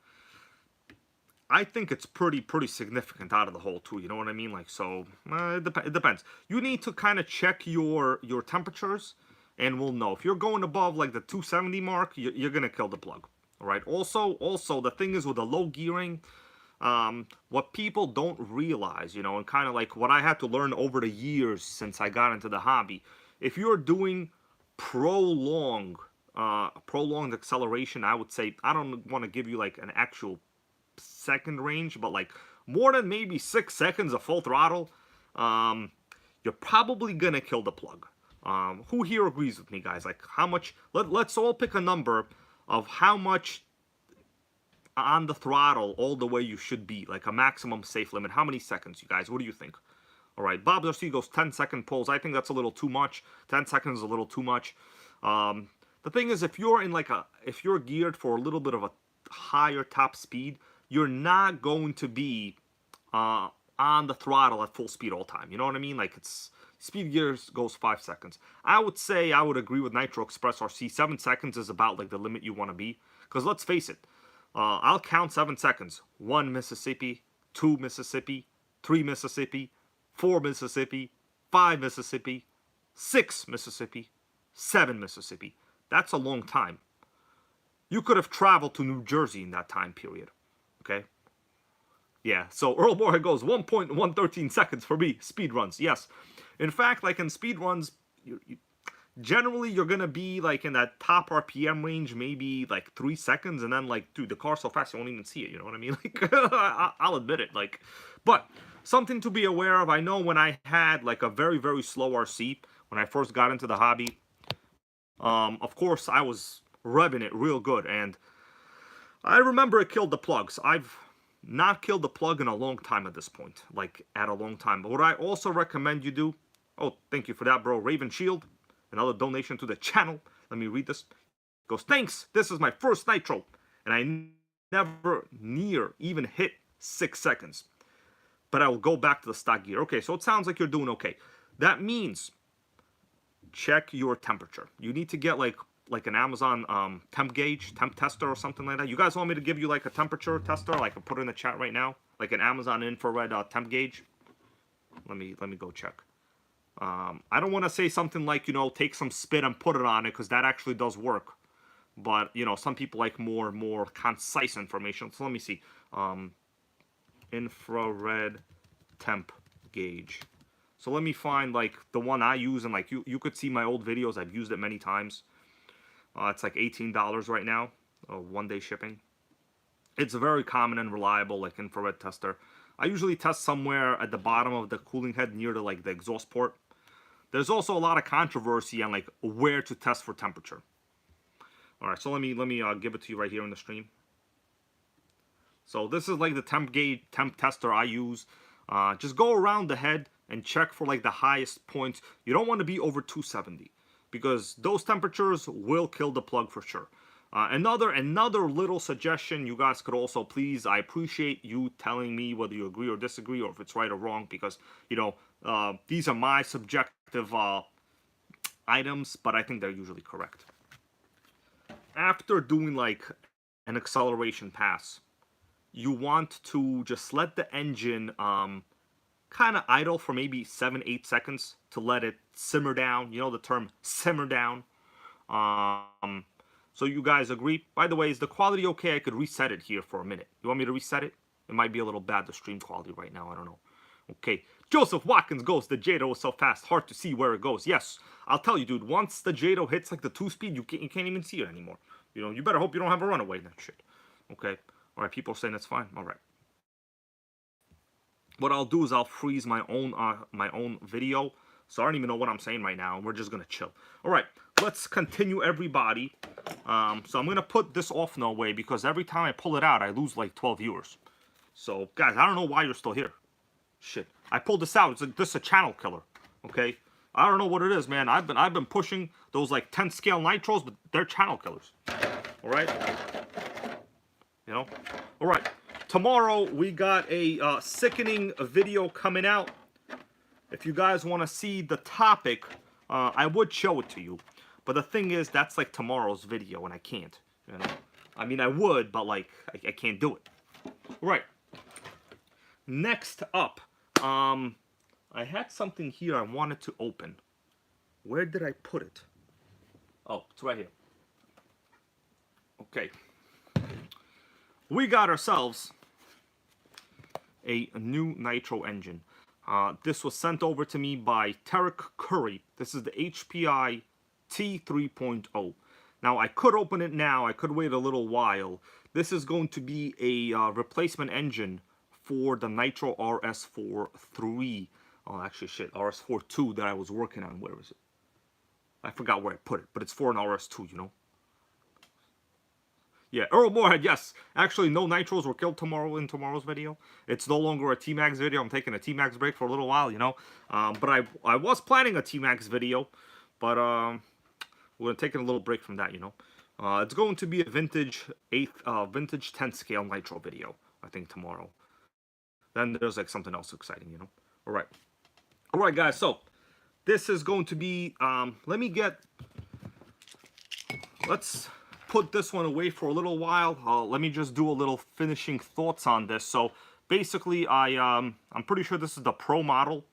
I think it's pretty significant out of the hole too. You know what I mean? Like, so it depends. You need to kind of check your temperatures, and we'll know if you're going above like the 270 mark. You're gonna kill the plug. All right. Also, the thing is with the low gearing, what people don't realize, you know, and kind of like what I had to learn over the years since I got into the hobby, if you're doing prolonged acceleration, I would say, I don't want to give you like an actual second range, but like more than maybe 6 seconds of full throttle, you're probably gonna kill the plug. Who here agrees with me, guys? Like, how much? Let's all pick a number of how much on the throttle all the way you should be, like a maximum safe limit. How many seconds, you guys? What do you think? All right, Bob Zarcy goes 10-second pulls. I think that's a little too much. 10 seconds is a little too much. The thing is, if you're geared for a little bit of a higher top speed, you're not going to be on the throttle at full speed all the time. You know what I mean? Like, it's speed gears goes 5 seconds. I would say I would agree with Nitro Express RC. 7 seconds is about like the limit you want to be. Because let's face it, I'll count 7 seconds. 1 Mississippi, 2 Mississippi, 3 Mississippi, 4 Mississippi, 5 Mississippi, 6 Mississippi, 7 Mississippi. That's a long time. You could have traveled to New Jersey in that time period. Okay? Yeah, so Earl Moore goes 1.113 seconds for me. Speed runs, yes. In fact, like in speed runs, generally you're going to be like in that top RPM range, maybe like 3 seconds, and then like, dude, the car's so fast you won't even see it, you know what I mean? Like, I'll admit it, like, but something to be aware of. I know when I had like a very, very slow RC, when I first got into the hobby, of course, I was revving it real good, and I remember it killed the plugs. I've not killed the plug in a long time at this point, like at a long time. But what I also recommend you do, oh, thank you for that, bro. Raven Shield, another donation to the channel. Let me read this. It goes, thanks. This is my first nitro, and I never near even hit 6 seconds. But I will go back to the stock gear. Okay, so it sounds like you're doing okay. That means check your temperature. You need to get like an Amazon temp gauge, temp tester or something like that. You guys want me to give you like a temperature tester? Like I can put it in the chat right now, like an Amazon infrared temp gauge. Let me go check. I don't want to say something like, you know, take some spit and put it on it, because that actually does work. But you know, some people like more concise information. So let me see. Infrared temp gauge. So let me find like the one I use, and like you could see my old videos. I've used it many times. It's like $18 right now, 1-day shipping. It's very common and reliable, like infrared tester. I usually test somewhere at the bottom of the cooling head near the like the exhaust port. There's also a lot of controversy on like where to test for temperature. All right, so let me give it to you right here in the stream. So this is like the temp gauge, temp tester I use. Just go around the head and check for like the highest points. You don't want to be over 270, because those temperatures will kill the plug for sure. Another little suggestion, you guys could also please, I appreciate you telling me whether you agree or disagree, or if it's right or wrong, because you know, these are my subjective items, but I think they're usually correct. After doing like an acceleration pass, you want to just let the engine kind of idle for maybe 7-8 seconds to let it simmer down. You know the term simmer down. So you guys agree? By the way, is the quality okay? I could reset it here for a minute. You want me to reset it? It might be a little bad, the stream quality right now. I don't know. Okay. Joseph Watkins goes, the Jado is so fast, hard to see where it goes. Yes, I'll tell you, dude, once the Jado hits like the 2-speed, you can't even see it anymore. You know, you better hope you don't have a runaway and that shit. Okay? All right, people are saying that's fine. All right. What I'll do is I'll freeze my own video. So I don't even know what I'm saying right now. We're just gonna chill. All right, let's continue, everybody. So I'm gonna put this off no way, because every time I pull it out, I lose like 12 viewers. So guys, I don't know why you're still here. Shit, I pulled this out. This is a channel killer. Okay, I don't know what it is, man. I've been pushing those like 10 scale nitros, but they're channel killers. All right, you know. All right. Tomorrow we got a sickening video coming out. If you guys want to see the topic, I would show it to you. But the thing is, that's like tomorrow's video, and I can't. You know? I mean, I would, but like, I can't do it. Right. Next up, I had something here I wanted to open. Where did I put it? Oh, it's right here. Okay. We got ourselves a new nitro engine. This was sent over to me by Tarek Curry. This is the HPI T3.0. Now, I could open it now. I could wait a little while. This is going to be a replacement engine for the Nitro RS43. Oh, actually, shit, RS42 that I was working on. Where is it? I forgot where I put it, but it's for an RS2, you know? Yeah, Earl Moorhead, yes. Actually, no nitros were killed tomorrow in tomorrow's video. It's no longer a T-Maxx video. I'm taking a T-Maxx break for a little while, you know. But I was planning a T-Maxx video, but we're taking a little break from that, you know. It's going to be a vintage 10 scale nitro video, I think, tomorrow. Then there's like something else exciting, you know. All right, guys. So this is going to be. Let's put this one away for a little while. Let me just do a little finishing thoughts on this. So basically, I'm pretty sure this is the Pro model.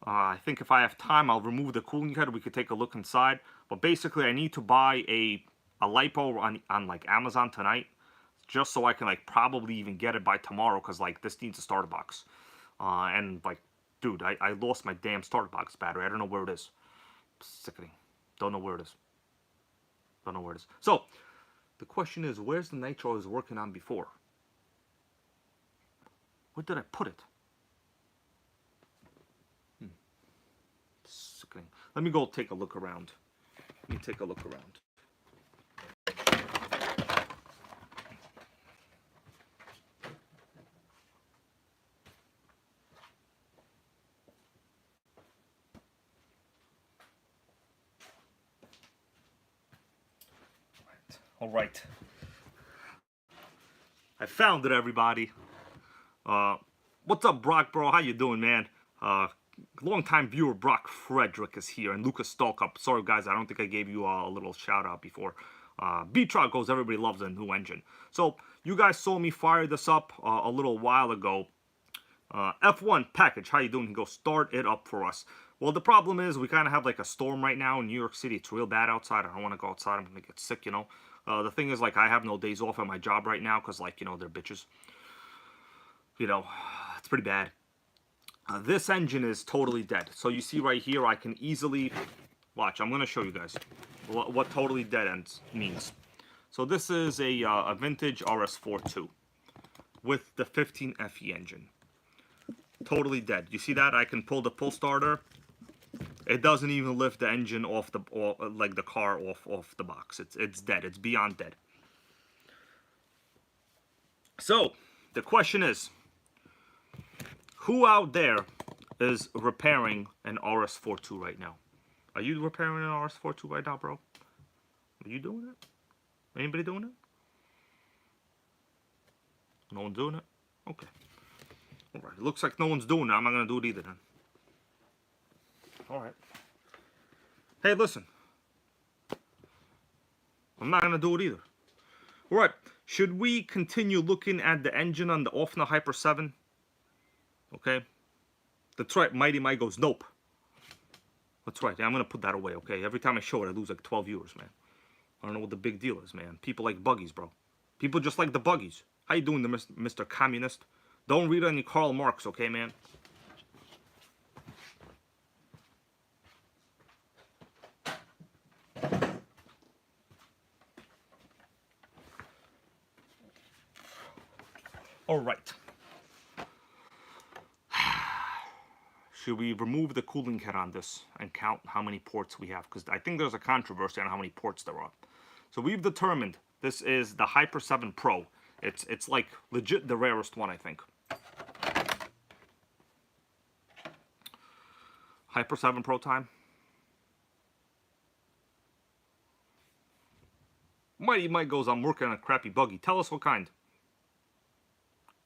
I think if I have time, I'll remove the cooling head. We could take a look inside. But basically, I need to buy a lipo on like Amazon tonight, just so I can like probably even get it by tomorrow, because like this needs a starter box. And like, dude, I lost my damn starter box battery. I don't know where it is. Sickening. Don't know where it is. Don't know where it is. So the question is, where's the nitro I was working on before? Where did I put it? Just kidding. Let me go take a look around. Let me take a look around. All right. I found it, everybody. What's up, Brock, bro? How you doing, man? Longtime viewer Brock Frederick is here, and Lucas Stalkup. Sorry, guys, I don't think I gave you a little shout-out before. B-Trot goes, everybody loves a new engine. So, you guys saw me fire this up a little while ago. F1 package, how you doing? He goes, start it up for us. Well, the problem is we kind of have like a storm right now in New York City. It's real bad outside. I don't want to go outside. I'm going to get sick, you know. The thing is, like, I have no days off at my job right now because, like, you know, they're bitches. You know, it's pretty bad. This engine is totally dead. So you see right here, I can easily... Watch, I'm going to show you guys what totally dead ends means. So this is a vintage RS42 with the 15 FE engine. Totally dead. You see that? I can pull the pull starter. It doesn't even lift the engine off the, like the car off the box. It's dead. It's beyond dead. So the question is, who out there is repairing an RS42 right now? Are you repairing an RS42 right now, bro? Are you doing it? Anybody doing it? No one doing it? Okay. All right. It looks like no one's doing it. I'm not gonna do it either then. All right. Hey, listen. I'm not going to do it either. All right. Should we continue looking at the engine on the Offner Hyper 7? Okay. That's right. Mighty Mike goes, nope. That's right. Yeah, I'm going to put that away, okay? Every time I show it, I lose like 12 viewers, man. I don't know what the big deal is, man. People like buggies, bro. People just like the buggies. How you doing, Mr. Communist? Don't read any Karl Marx, okay, man? All right. Should we remove the cooling head on this and count how many ports we have? Because I think there's a controversy on how many ports there are. So we've determined this is the Hyper 7 Pro. It's like legit the rarest one, I think. Hyper 7 Pro time. Mighty Mike goes, I'm working on a crappy buggy. Tell us what kind.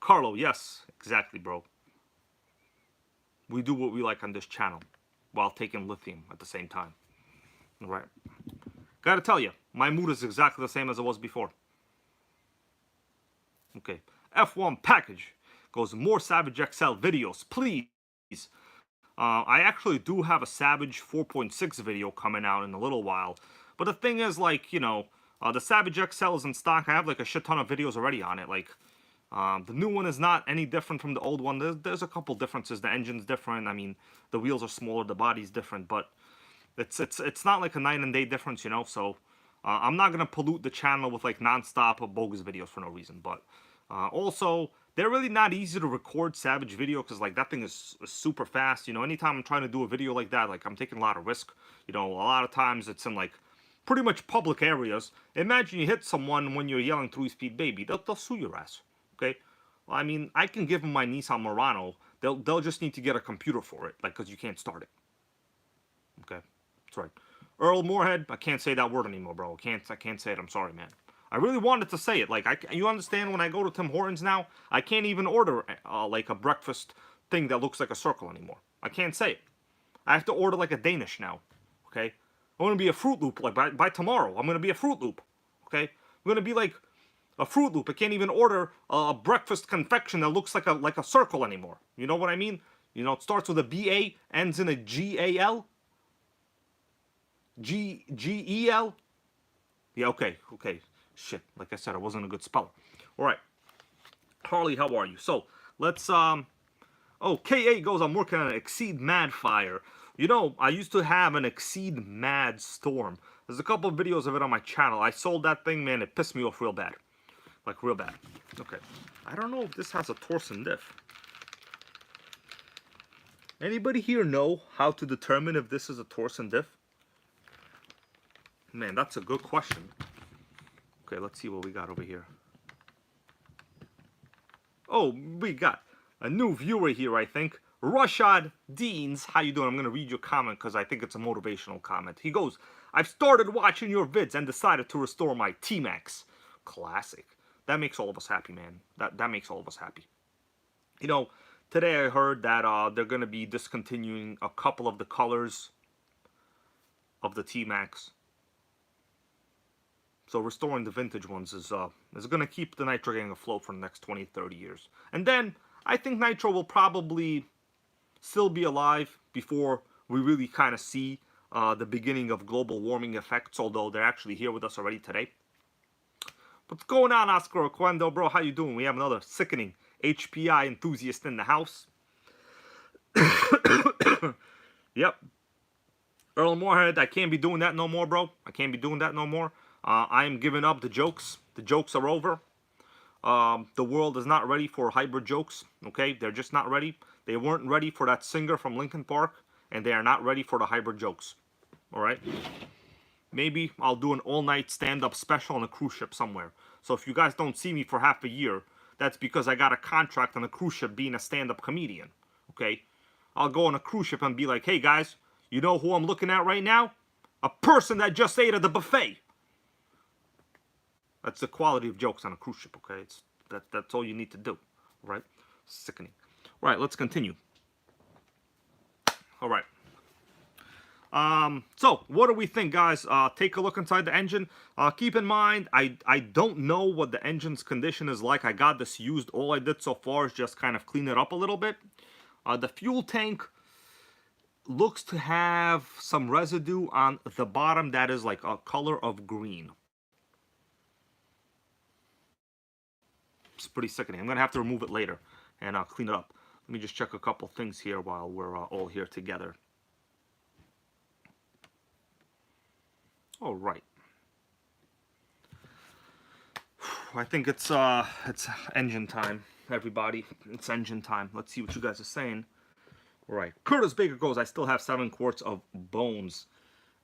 Carlo, yes, exactly, bro. We do what we like on this channel while taking lithium at the same time. All right. Gotta tell you, my mood is exactly the same as it was before. Okay. F1 package goes, more Savage XL videos, please. I actually do have a Savage 4.6 video coming out in a little while. But the thing is, like, you know, the Savage XL is in stock. I have like a shit ton of videos already on it. Like, the new one is not any different from the old one. There's a couple differences. The engine's different. I mean, the wheels are smaller, the body's different, but it's not like a night and day difference, you know. So I'm not gonna pollute the channel with like non-stop or bogus videos for no reason. But also, they're really not easy to record Savage video because like that thing is super fast. You know, anytime I'm trying to do a video like that, like I'm taking a lot of risk. You know, a lot of times it's in like pretty much public areas. Imagine you hit someone when you're yelling 3-speed baby. They'll sue your ass. Okay, well, I mean, I can give them my Nissan Murano. They'll just need to get a computer for it, like, because you can't start it. Okay, that's right. Earl Moorhead, I can't say that word anymore, bro. I can't say it. I'm sorry, man. I really wanted to say it. Like, you understand? When I go to Tim Hortons now, I can't even order like a breakfast thing that looks like a circle anymore. I can't say it. I have to order like a Danish now. Okay, I'm gonna be a Fruit Loop. Like by tomorrow, I'm gonna be a Fruit Loop. Okay, I'm gonna be like a Fruit Loop. I can't even order a breakfast confection that looks like a circle anymore. You know what I mean? You know, it starts with a B-A, ends in a G-A-L. G-E-L. Yeah, okay. Shit, like I said, I wasn't a good speller. All right. Harley, how are you? So, let's, oh, K8 goes, I'm working on an Exceed Mad Fire. You know, I used to have an Exceed Mad Storm. There's a couple of videos of it on my channel. I sold that thing, man. It pissed me off real bad. Like, real bad. Okay. I don't know if this has a torsion diff. Anybody here know how to determine if this is a torsion diff? Man, that's a good question. Okay, let's see what we got over here. Oh, we got a new viewer here, I think. Rashad Deans, how you doing? I'm going to read your comment because I think it's a motivational comment. He goes, I've started watching your vids and decided to restore my T-Maxx. Classic. That makes all of us happy, man. That makes all of us happy. You know, today I heard that they're going to be discontinuing a couple of the colors of the T-Maxx. So restoring the vintage ones is going to keep the NitroGang afloat for the next 20, 30 years. And then I think Nitro will probably still be alive before we really kind of see the beginning of global warming effects, although they're actually here with us already today. What's going on, Oscar Oquendo, bro? How you doing? We have another sickening HPI enthusiast in the house. Yep. Earl Moorhead, I can't be doing that no more, bro. I can't be doing that no more. I am giving up the jokes. The jokes are over. The world is not ready for hybrid jokes, okay? They're just not ready. They weren't ready for that singer from Linkin Park, and they are not ready for the hybrid jokes, all right? Maybe I'll do an all-night stand-up special on a cruise ship somewhere. So if you guys don't see me for half a year, that's because I got a contract on a cruise ship being a stand-up comedian, okay? I'll go on a cruise ship and be like, hey, guys, you know who I'm looking at right now? A person that just ate at the buffet. That's the quality of jokes on a cruise ship, okay? That's all you need to do, right? Sickening. Right, let's continue. All right. So, what do we think, guys? Take a look inside the engine. Keep in mind, I don't know what the engine's condition is like. I got this used. All I did so far is just kind of clean it up a little bit. The fuel tank looks to have some residue on the bottom that is like a color of green. It's pretty sickening. I'm going to have to remove it later and clean it up. Let me just check a couple things here while we're all here together. All right. I think it's engine time, everybody. It's engine time. Let's see what you guys are saying. All right. Curtis Baker goes, I still have 7 quarts of bones.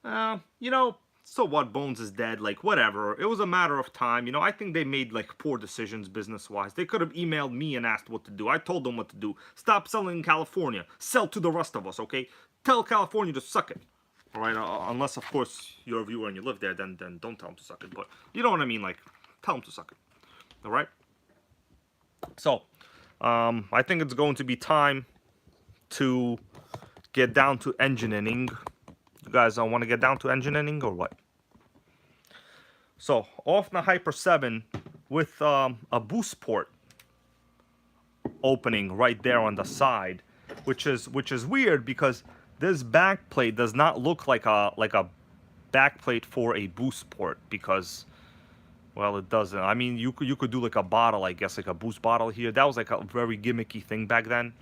You know, so what? Bones is dead. Like, whatever. It was a matter of time. You know, I think they made, like, poor decisions business-wise. They could have emailed me and asked what to do. I told them what to do. Stop selling in California. Sell to the rest of us, okay? Tell California to suck it. All right? Unless, of course, you're a viewer and you live there, then don't tell them to suck it. But you know what I mean? Like, tell them to suck it. All right? So, I think it's going to be time to get down to engineering. You guys want to get down to engineering or what? So, off the Hyper 7 with a boost port opening right there on the side, which is weird because this back plate does not look like a back plate for a boost port because, well, it doesn't. I mean, you could do like a bottle, I guess, like a boost bottle here. That was like a very gimmicky thing back then.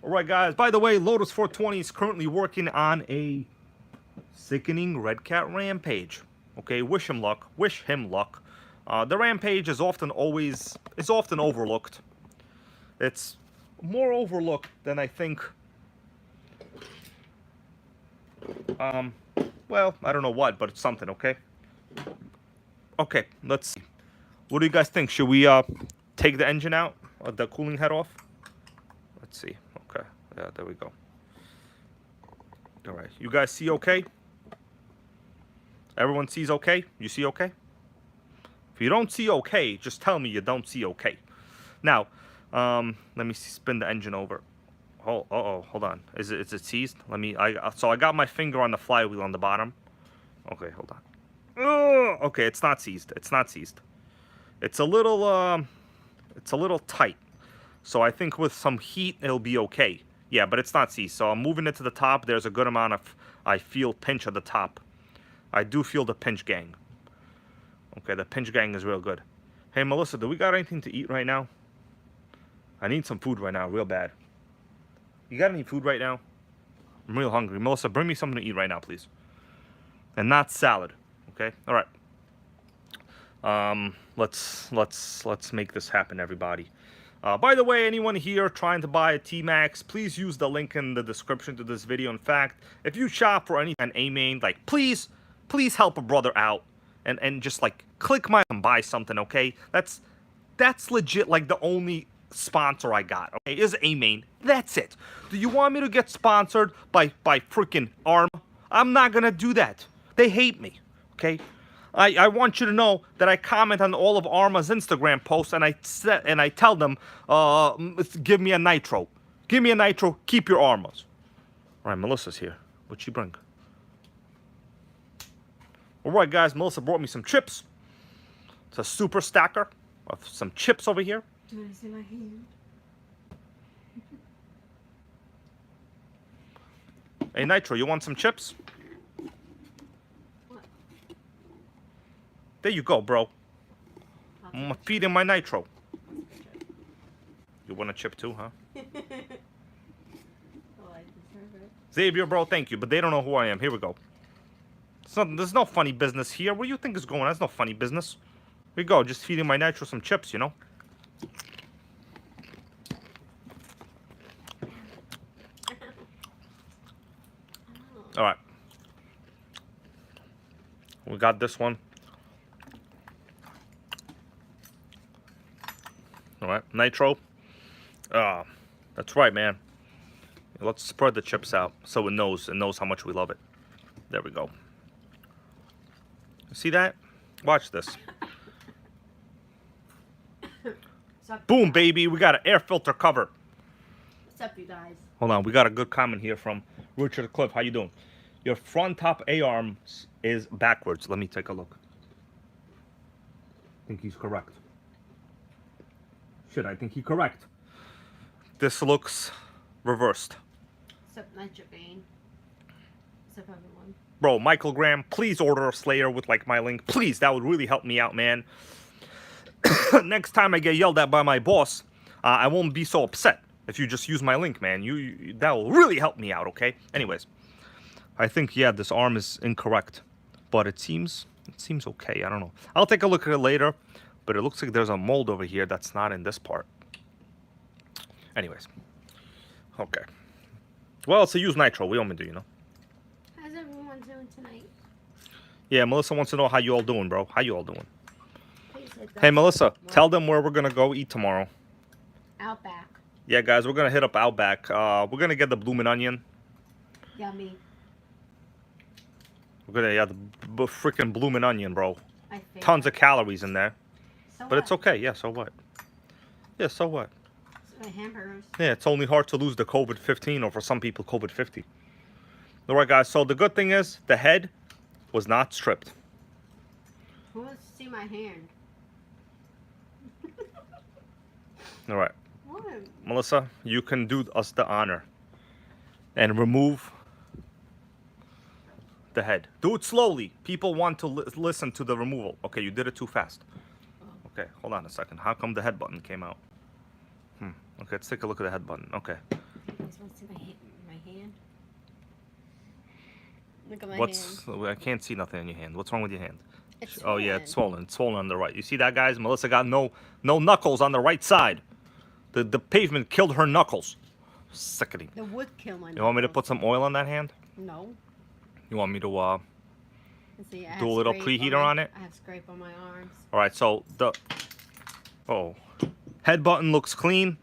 All right, guys. By the way, Lotus 420 is currently working on a sickening Red Cat Rampage. Okay, wish him luck. Wish him luck. The Rampage is often overlooked. It's more overlooked than I think. Well, I don't know what, but it's something. Okay. Okay, let's see. What do you guys think? Should we take the engine out, or the cooling head off? Let's see. Okay, yeah, there we go. All right, you guys see okay? Everyone sees okay? You see okay? If you don't see okay, just tell me you don't see okay. Now, let me spin the engine over. Oh, hold on. Is it seized? So I got my finger on the flywheel on the bottom. Okay, hold on. Okay, it's not seized. It's not seized. It's a little tight. So I think with some heat, it'll be okay. Yeah, but it's not seized. So I'm moving it to the top. There's a good amount of, I feel pinch at the top. I do feel the pinch gang. Okay, the pinch gang is real good. Hey, Melissa, do we got anything to eat right now? I need some food right now, real bad. You got any food right now? I'm real hungry. Melissa, bring me something to eat right now, please. And not salad. Okay? All right. Let's make this happen, everybody. By the way, anyone here trying to buy a T-Maxx, please use the link in the description to this video. In fact, if you shop for any an A-main, like please help a brother out and just like click my and buy something, okay? That's legit like the only sponsor I got, okay? Is A-main. That's it. Do you want me to get sponsored by freaking ARM? I'm not gonna do that. They hate me, okay? I want you to know that I comment on all of Arma's Instagram posts and I tell them, give me a Nitro. Give me a Nitro, keep your Armas. All right, Melissa's here. What'd she bring? All right, guys, Melissa brought me some chips. It's a super stacker of some chips over here. Do you want to see my hand? Hey, Nitro, you want some chips? What? There you go, bro. I'm feeding my Nitro. You want a chip too, huh? Oh, I deserve it. Xavier, bro, thank you, but they don't know who I am. Here we go. There's no funny business here. Where do you think is going? There's no funny business. Here we go, just feeding my Nitro some chips, you know? All right. We got this one. All right, Nitro. That's right, man. Let's spread the chips out so it knows how much we love it. There we go. See that? Watch this. Boom, baby. We got an air filter cover. What's up, you guys? Hold on. We got a good comment here from Richard Cliff. How you doing? Your front top A-arms is backwards. Let me take a look. I think he's correct. Shit, I think he's correct. This looks reversed. What's up, NitroGang? What's up, everyone? Bro, Michael Graham, please order a Slayer with like my link. Please, that would really help me out, man. Next time I get yelled at by my boss, I won't be so upset if you just use my link, man. That will really help me out, okay? Anyways, I think, yeah, this arm is incorrect, but it seems okay. I don't know. I'll take a look at it later, but it looks like there's a mold over here that's not in this part. Anyways, okay. Well, so use Nitro. We only do, you know. How's everyone doing tonight? Yeah, Melissa wants to know how you all doing, bro. How you all doing? Please hit that Hey, Melissa, subscribe. tell them where we're going to go eat tomorrow. Outback. Yeah, guys, we're going to hit up Outback. We're going to get the bloomin' onion. Yummy. We're going to, yeah, the freaking bloomin' onion, bro. My favorite. Tons of calories in there. So But it's what? okay. Yeah, so what? Yeah, so what? So my hamburgers. Yeah, it's only hard to lose the COVID-15, or for some people, COVID-50. All right, guys, so the good thing is the head was not stripped. Who wants to see my hand? All right. What? Melissa, you can do us the honor and remove the head. Do it slowly. People want to listen to the removal. Okay, you did it too fast. Okay, hold on a second. How come the head button came out? Okay, let's take a look at the head button. Okay. You guys want to see my hand? Look at my hand. I can't see nothing in your hand. What's wrong with your hand? It's Oh yeah, it's swollen. swollen. It's swollen on the right. You see that, guys? Melissa got no knuckles on the right side. The pavement killed her knuckles. Sickening. The wood kill my You want me to knuckles. put some oil on that hand? No. You want me to Let's see, I do a have little scrape preheater on it? I have scrape on my arms. All right, so head button looks clean.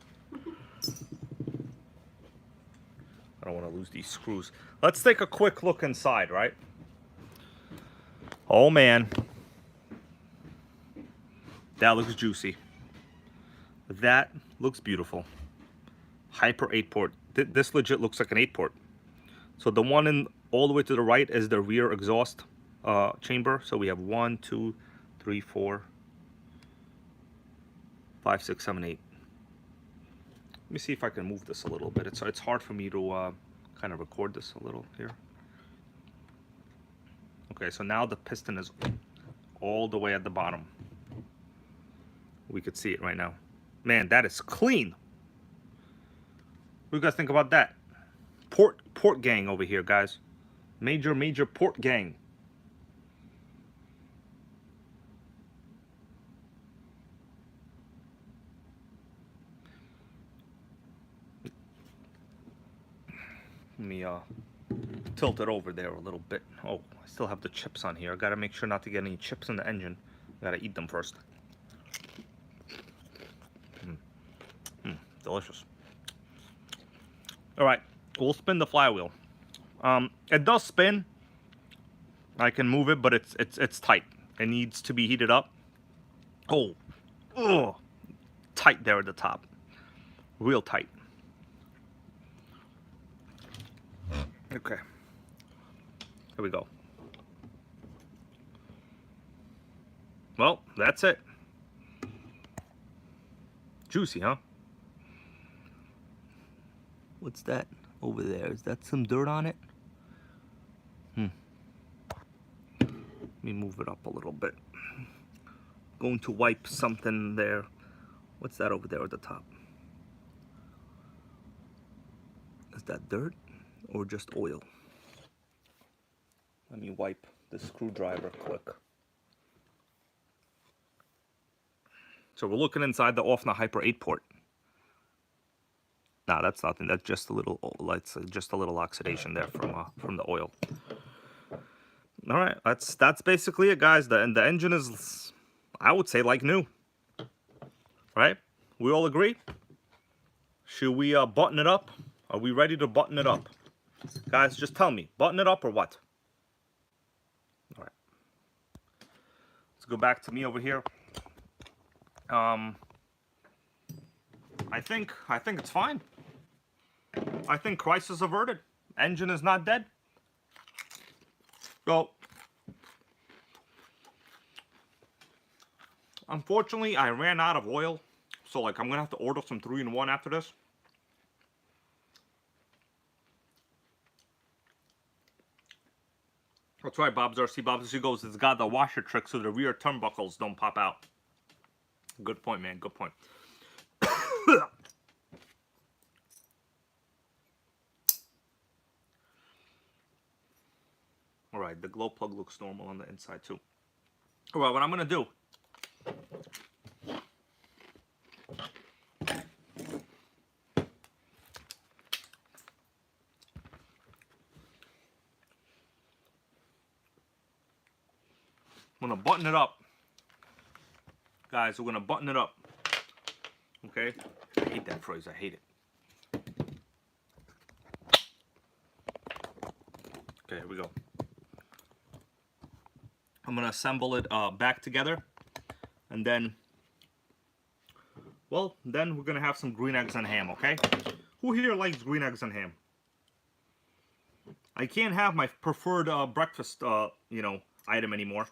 I don't want to lose these screws. Let's take a quick look inside, right? Oh man, that looks juicy. That looks beautiful. Hyper 8-port. This legit looks like an 8-port. So the one in all the way to the right is the rear exhaust chamber. So we have 1, 2, 3, 4, 5, 6, 7, 8. Let me see if I can move this a little bit. It's hard for me to kind of record this a little here. Okay, so now the piston is all the way at the bottom. We could see it right now. Man, that is clean. What do you guys think about that? Port gang over here, guys. Major port gang. Let me tilt it over there a little bit. Oh, I still have the chips on here. I gotta make sure not to get any chips in the engine. Gotta eat them first. Delicious. All right, we'll spin the flywheel. It does spin. I can move it, but it's tight. It needs to be heated up. Oh, ugh, tight there at the top. Real tight. Okay. Here we go. Well, that's it. Juicy, huh? What's that over there? Is that some dirt on it? Let me move it up a little bit. Going to wipe something there. What's that over there at the top? Is that dirt or just oil? Let me wipe the screwdriver quick. So we're looking inside the Offner Hyper 8 port. Nah, that's nothing. That's just a little, just a little oxidation there from the oil. All right, that's basically it, guys. The engine is, I would say, like new. Right? We all agree? Should we button it up? Are we ready to button it up? Guys, just tell me, button it up or what? All right. Let's go back to me over here. I think it's fine. I think crisis averted. Engine is not dead. So, unfortunately, I ran out of oil. So, like, I'm going to have to order some 3-in-1 after this. That's right, Bob's RC. Bob's RC goes, it's got the washer trick so the rear turnbuckles don't pop out. Good point, man. Good point. All right, the glow plug looks normal on the inside, too. All right, what I'm going to do. I'm going to button it up. Guys, we're going to button it up. Okay? I hate that phrase. I hate it. Okay, here we go. I'm going to assemble it back together. And then, well, then we're going to have some green eggs and ham, okay? Who here likes green eggs and ham? I can't have my preferred breakfast, item anymore.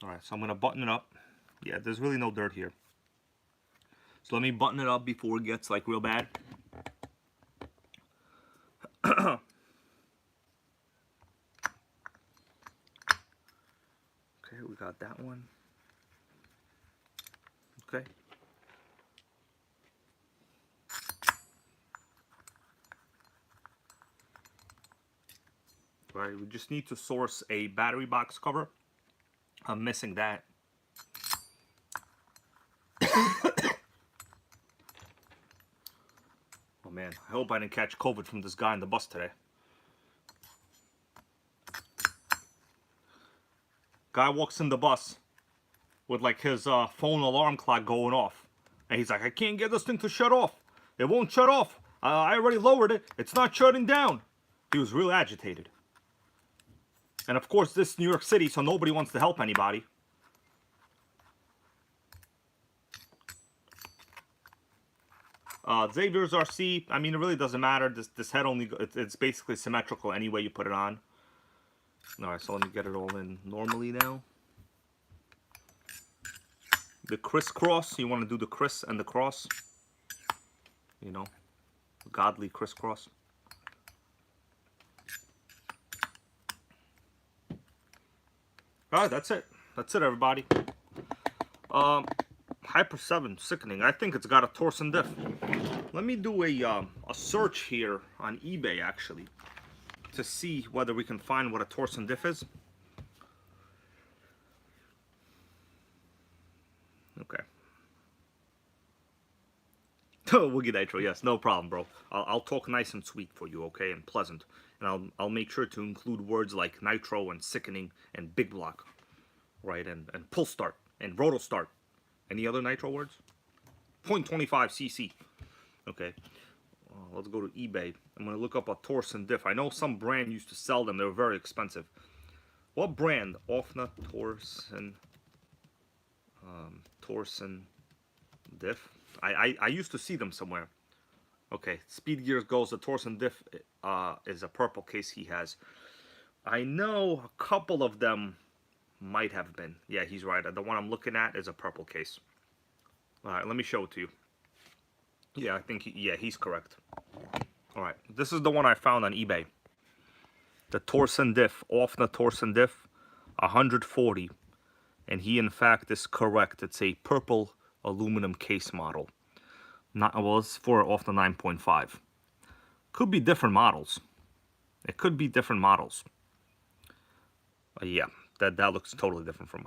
All right, so I'm going to button it up. Yeah, there's really no dirt here. So let me button it up before it gets, like, real bad. Okay, we got that one. Okay. All right, we just need to source a battery box cover. I'm missing that. Oh man, I hope I didn't catch COVID from this guy on the bus today. Guy walks in the bus with like his phone alarm clock going off. And he's like, I can't get this thing to shut off. It won't shut off. I already lowered it. It's not shutting down. He was real agitated. And of course, this is New York City, so nobody wants to help anybody. Xavier's RC, I mean, it really doesn't matter. This head only, it's basically symmetrical any way you put it on. Alright, so let me get it all in normally now. The crisscross, you want to do the criss and the cross. You know, godly crisscross. Alright, that's it. That's it, everybody. Hyper 7, sickening. I think it's got a torsion diff. Let me do a search here on eBay, actually, to see whether we can find what a torsion diff is. Okay. Woogie Nitro, yes, no problem, bro. I'll talk nice and sweet for you, okay, and pleasant. And I'll make sure to include words like nitro and sickening and big block, right, and pull start and roto start. Any other nitro words? 0.25 cc. Okay. Let's go to eBay. I'm gonna look up a Torsen diff. I know some brand used to sell them. They were very expensive. What brand? Ofna Torsen. Torsen diff. I used to see them somewhere. Okay, Speed Gears goes. The Torsen diff is a purple case he has. I know a couple of them might have been. Yeah, he's right. The one I'm looking at is a purple case. All right, let me show it to you. Yeah, I think he's correct. All right, this is the one I found on eBay. The Torsen diff, Ofna Torsen diff, 140, and he in fact is correct. It's a purple aluminum case model. Not well, it's for Ofna 9.5. Could be different models. It could be different models. Yeah, that looks totally different from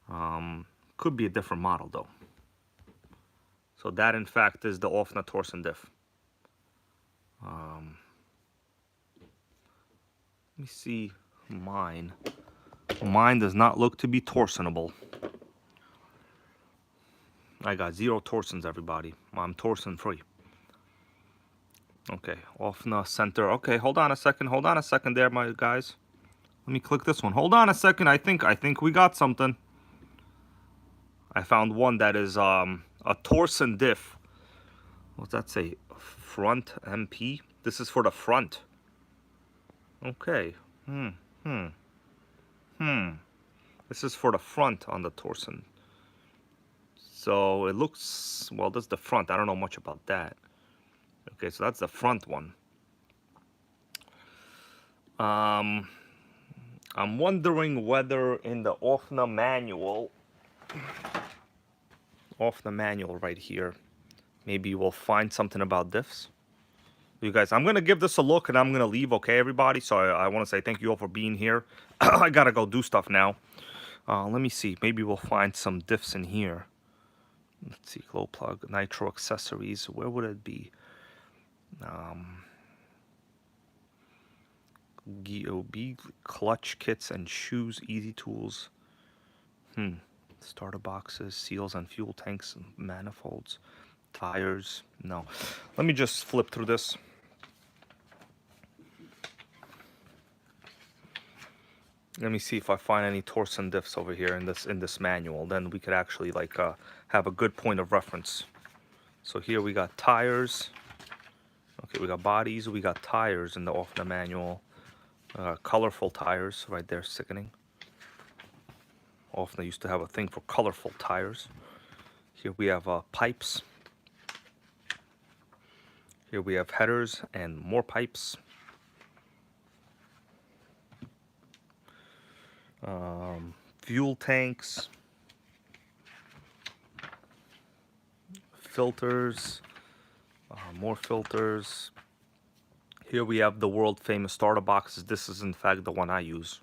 mine. Could be a different model though. So that in fact is the Ofna Torsen diff. Let me see mine. Mine does not look to be torsionable. I got 0 torsons, everybody. I'm torsion free. Okay, Ofna center. Okay, hold on a second there, my guys. Let me click this one. Hold on a second. I think we got something. I found one that is a Torsen diff. What's that say? Front MP. This is for the front. Okay. This is for the front on the Torsen. So it looks, well, this is the front. I don't know much about that. Okay, so that's the front one. I'm wondering whether in the Ofna manual right here, maybe we'll find something about diffs. You guys, I'm gonna give this a look and I'm gonna leave, okay, everybody? So I want to say thank you all for being here. I gotta go do stuff now. Let me see, maybe we'll find some diffs in here. Let's see, glow plug, nitro accessories. Where would it be? GOB, clutch kits and shoes, easy tools. Starter boxes, seals and fuel tanks, manifolds, tires. No. Let me just flip through this. Let me see if I find any Torsen diffs over here in this manual. Then we could actually like have a good point of reference. So here we got tires. Okay, we got bodies. We got tires in the Ofna manual. Colorful tires right there, sickening. Ofna used to have a thing for colorful tires. Here we have pipes. Here we have headers and more pipes. Fuel tanks, filters, more filters. Here we have the world famous starter boxes. This is in fact the one I use.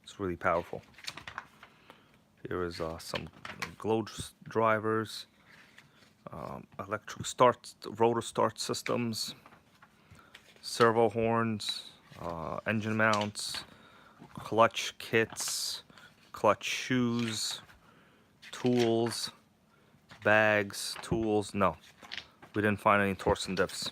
It's really powerful. Here is some glow drivers, electric start, rotor start systems, servo horns, engine mounts, clutch kits, clutch shoes, tools, bags, tools. No, we didn't find any Torsen diffs.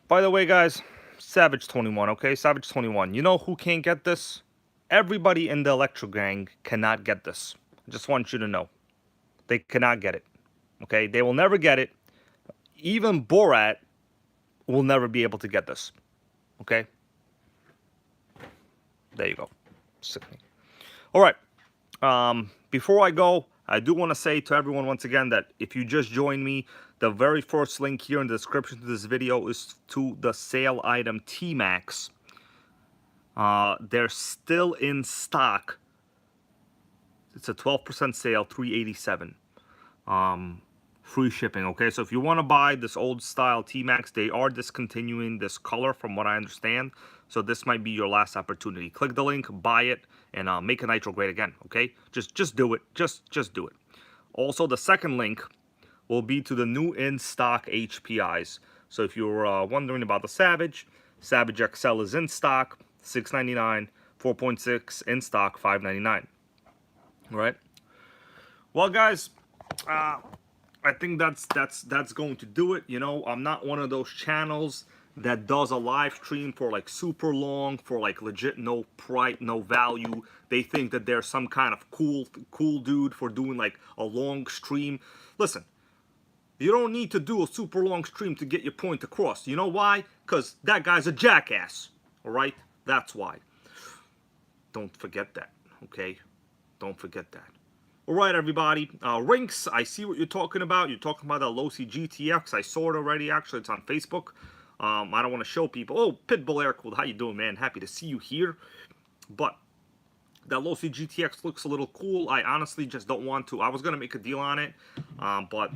By the way, guys, Savage 21, okay? Savage 21. You know who can't get this? Everybody in the NitroGang cannot get this. I just want you to know. They cannot get it, okay? They will never get it. Even Borat will never be able to get this, okay? There you go. Sickening. All right. Before I go, I do want to say to everyone once again that if you just joined me, the very first link here in the description to this video is to the sale item T-Maxx. They're still in stock. It's a 12% sale, $387. Free shipping, okay? So if you want to buy this old style T-Maxx, they are discontinuing this color from what I understand. So this might be your last opportunity. Click the link, buy it, and make a Nitro great again, okay? Just do it. Just do it. Also, the second link will be to the new in-stock HPIs. So if you're wondering about the Savage, Savage XL is in stock, $6.99, 4.6 in stock, $5.99. All right. Well, guys, I think that's going to do it. You know, I'm not one of those channels that does a live stream for like super long, for like legit no price, no value. They think that they're some kind of cool dude for doing like a long stream. Listen, you don't need to do a super long stream to get your point across. You know why? Because that guy's a jackass. All right? That's why. Don't forget that, okay? Don't forget that. All right, everybody. Rinks, I see what you're talking about. You're talking about that Losi GTX. I saw it already, actually. It's on Facebook. I don't want to show people. Oh, Pitbull Aircooled, how you doing, man? Happy to see you here. But that Losi GTX looks a little cool. I honestly just don't want to. I was going to make a deal on it, but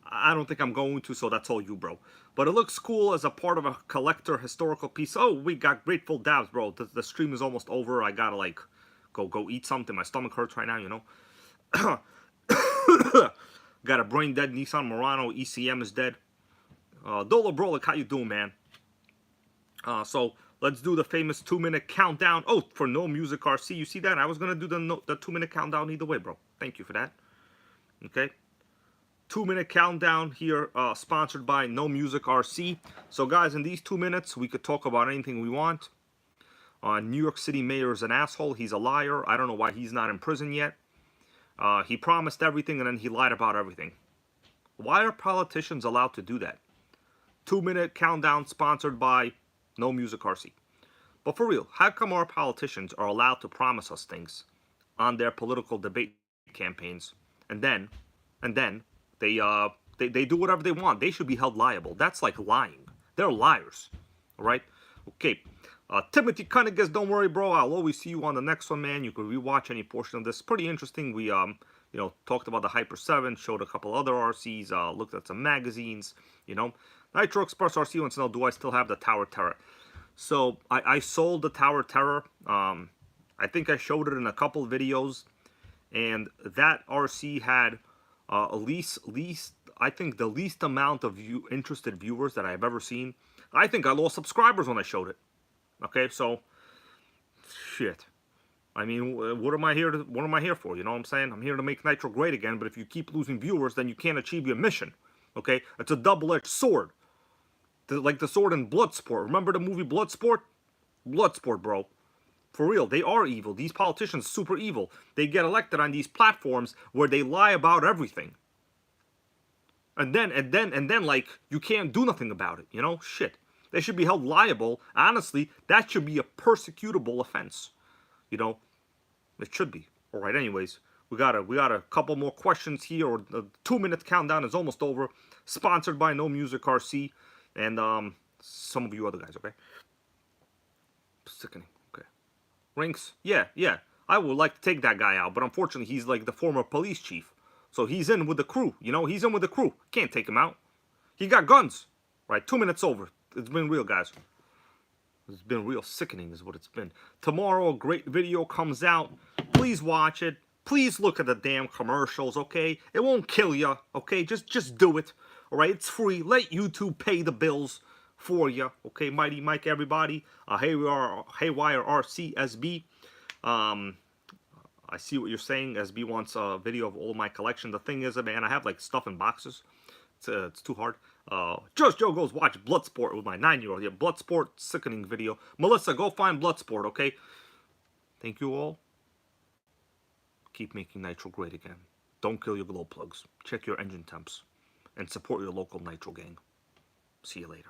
I don't think I'm going to, so that's all you, bro. But it looks cool as a part of a collector historical piece. Oh, we got Grateful Dabs, bro. The stream is almost over. I gotta, like, go eat something. My stomach hurts right now, you know. Got a brain dead Nissan Murano. ECM is dead. Dola, bro, like, how you doing, man? So let's do the famous 2-minute countdown. Oh, for No Music RC. You see that? I was gonna do the 2-minute countdown either way, bro. Thank you for that. Okay. 2-minute countdown here, sponsored by No Music RC. So, guys, in these 2 minutes, we could talk about anything we want. New York City mayor is an asshole. He's a liar. I don't know why he's not in prison yet. He promised everything, and then he lied about everything. Why are politicians allowed to do that? 2-minute countdown sponsored by No Music RC. But for real, how come our politicians are allowed to promise us things on their political debate campaigns, and then they do whatever they want? They should be held liable. That's like lying. They're liars. All right? Okay. Timothy Cunningham, don't worry, bro. I'll always see you on the next one, man. You could rewatch any portion of this. Pretty interesting. We, you know, talked about the Hyper 7, showed a couple other RCs, looked at some magazines, you know. Nitro Express RC wants to know, do I still have the Tower Terror? So, I sold the Tower Terror. I think I showed it in a couple videos. And that RC had at least I think the least amount of interested viewers that I've ever seen. I think I lost subscribers when I showed it. Okay, so shit. I mean, what am I here for? You know what I'm saying? I'm here to make Nitro great again, but if you keep losing viewers, then you can't achieve your mission. Okay? It's a double-edged sword. Like the sword in Bloodsport. Remember the movie Bloodsport? Bloodsport, bro. For real, they are evil. These politicians, super evil. They get elected on these platforms where they lie about everything. And then, like, you can't do nothing about it, you know? Shit. They should be held liable. Honestly, that should be a persecutable offense. You know? It should be. Alright, anyways. We got a couple more questions here. Or the 2-minute countdown is almost over. Sponsored by No Music RC. And, some of you other guys, okay? Sickening. Okay. Rinks? Yeah. I would like to take that guy out, but unfortunately, he's like the former police chief. So he's in with the crew, you know? He's in with the crew. Can't take him out. He got guns. Right, 2 minutes over. It's been real, guys. It's been real sickening is what it's been. Tomorrow, a great video comes out. Please watch it. Please look at the damn commercials, okay? It won't kill you, okay? Just do it, all right? It's free. Let YouTube pay the bills for you, okay? Mighty Mike, everybody. Haywire RC SB. I see what you're saying. SB wants a video of all my collection. The thing is, man, I have like stuff in boxes. It's too hard. Just Joe goes watch Bloodsport with my 9-year-old. Yeah, Bloodsport, sickening video. Melissa, go find Bloodsport, okay? Thank you all. Keep making Nitro great again. Don't kill your glow plugs. Check your engine temps. And support your local Nitro gang. See you later.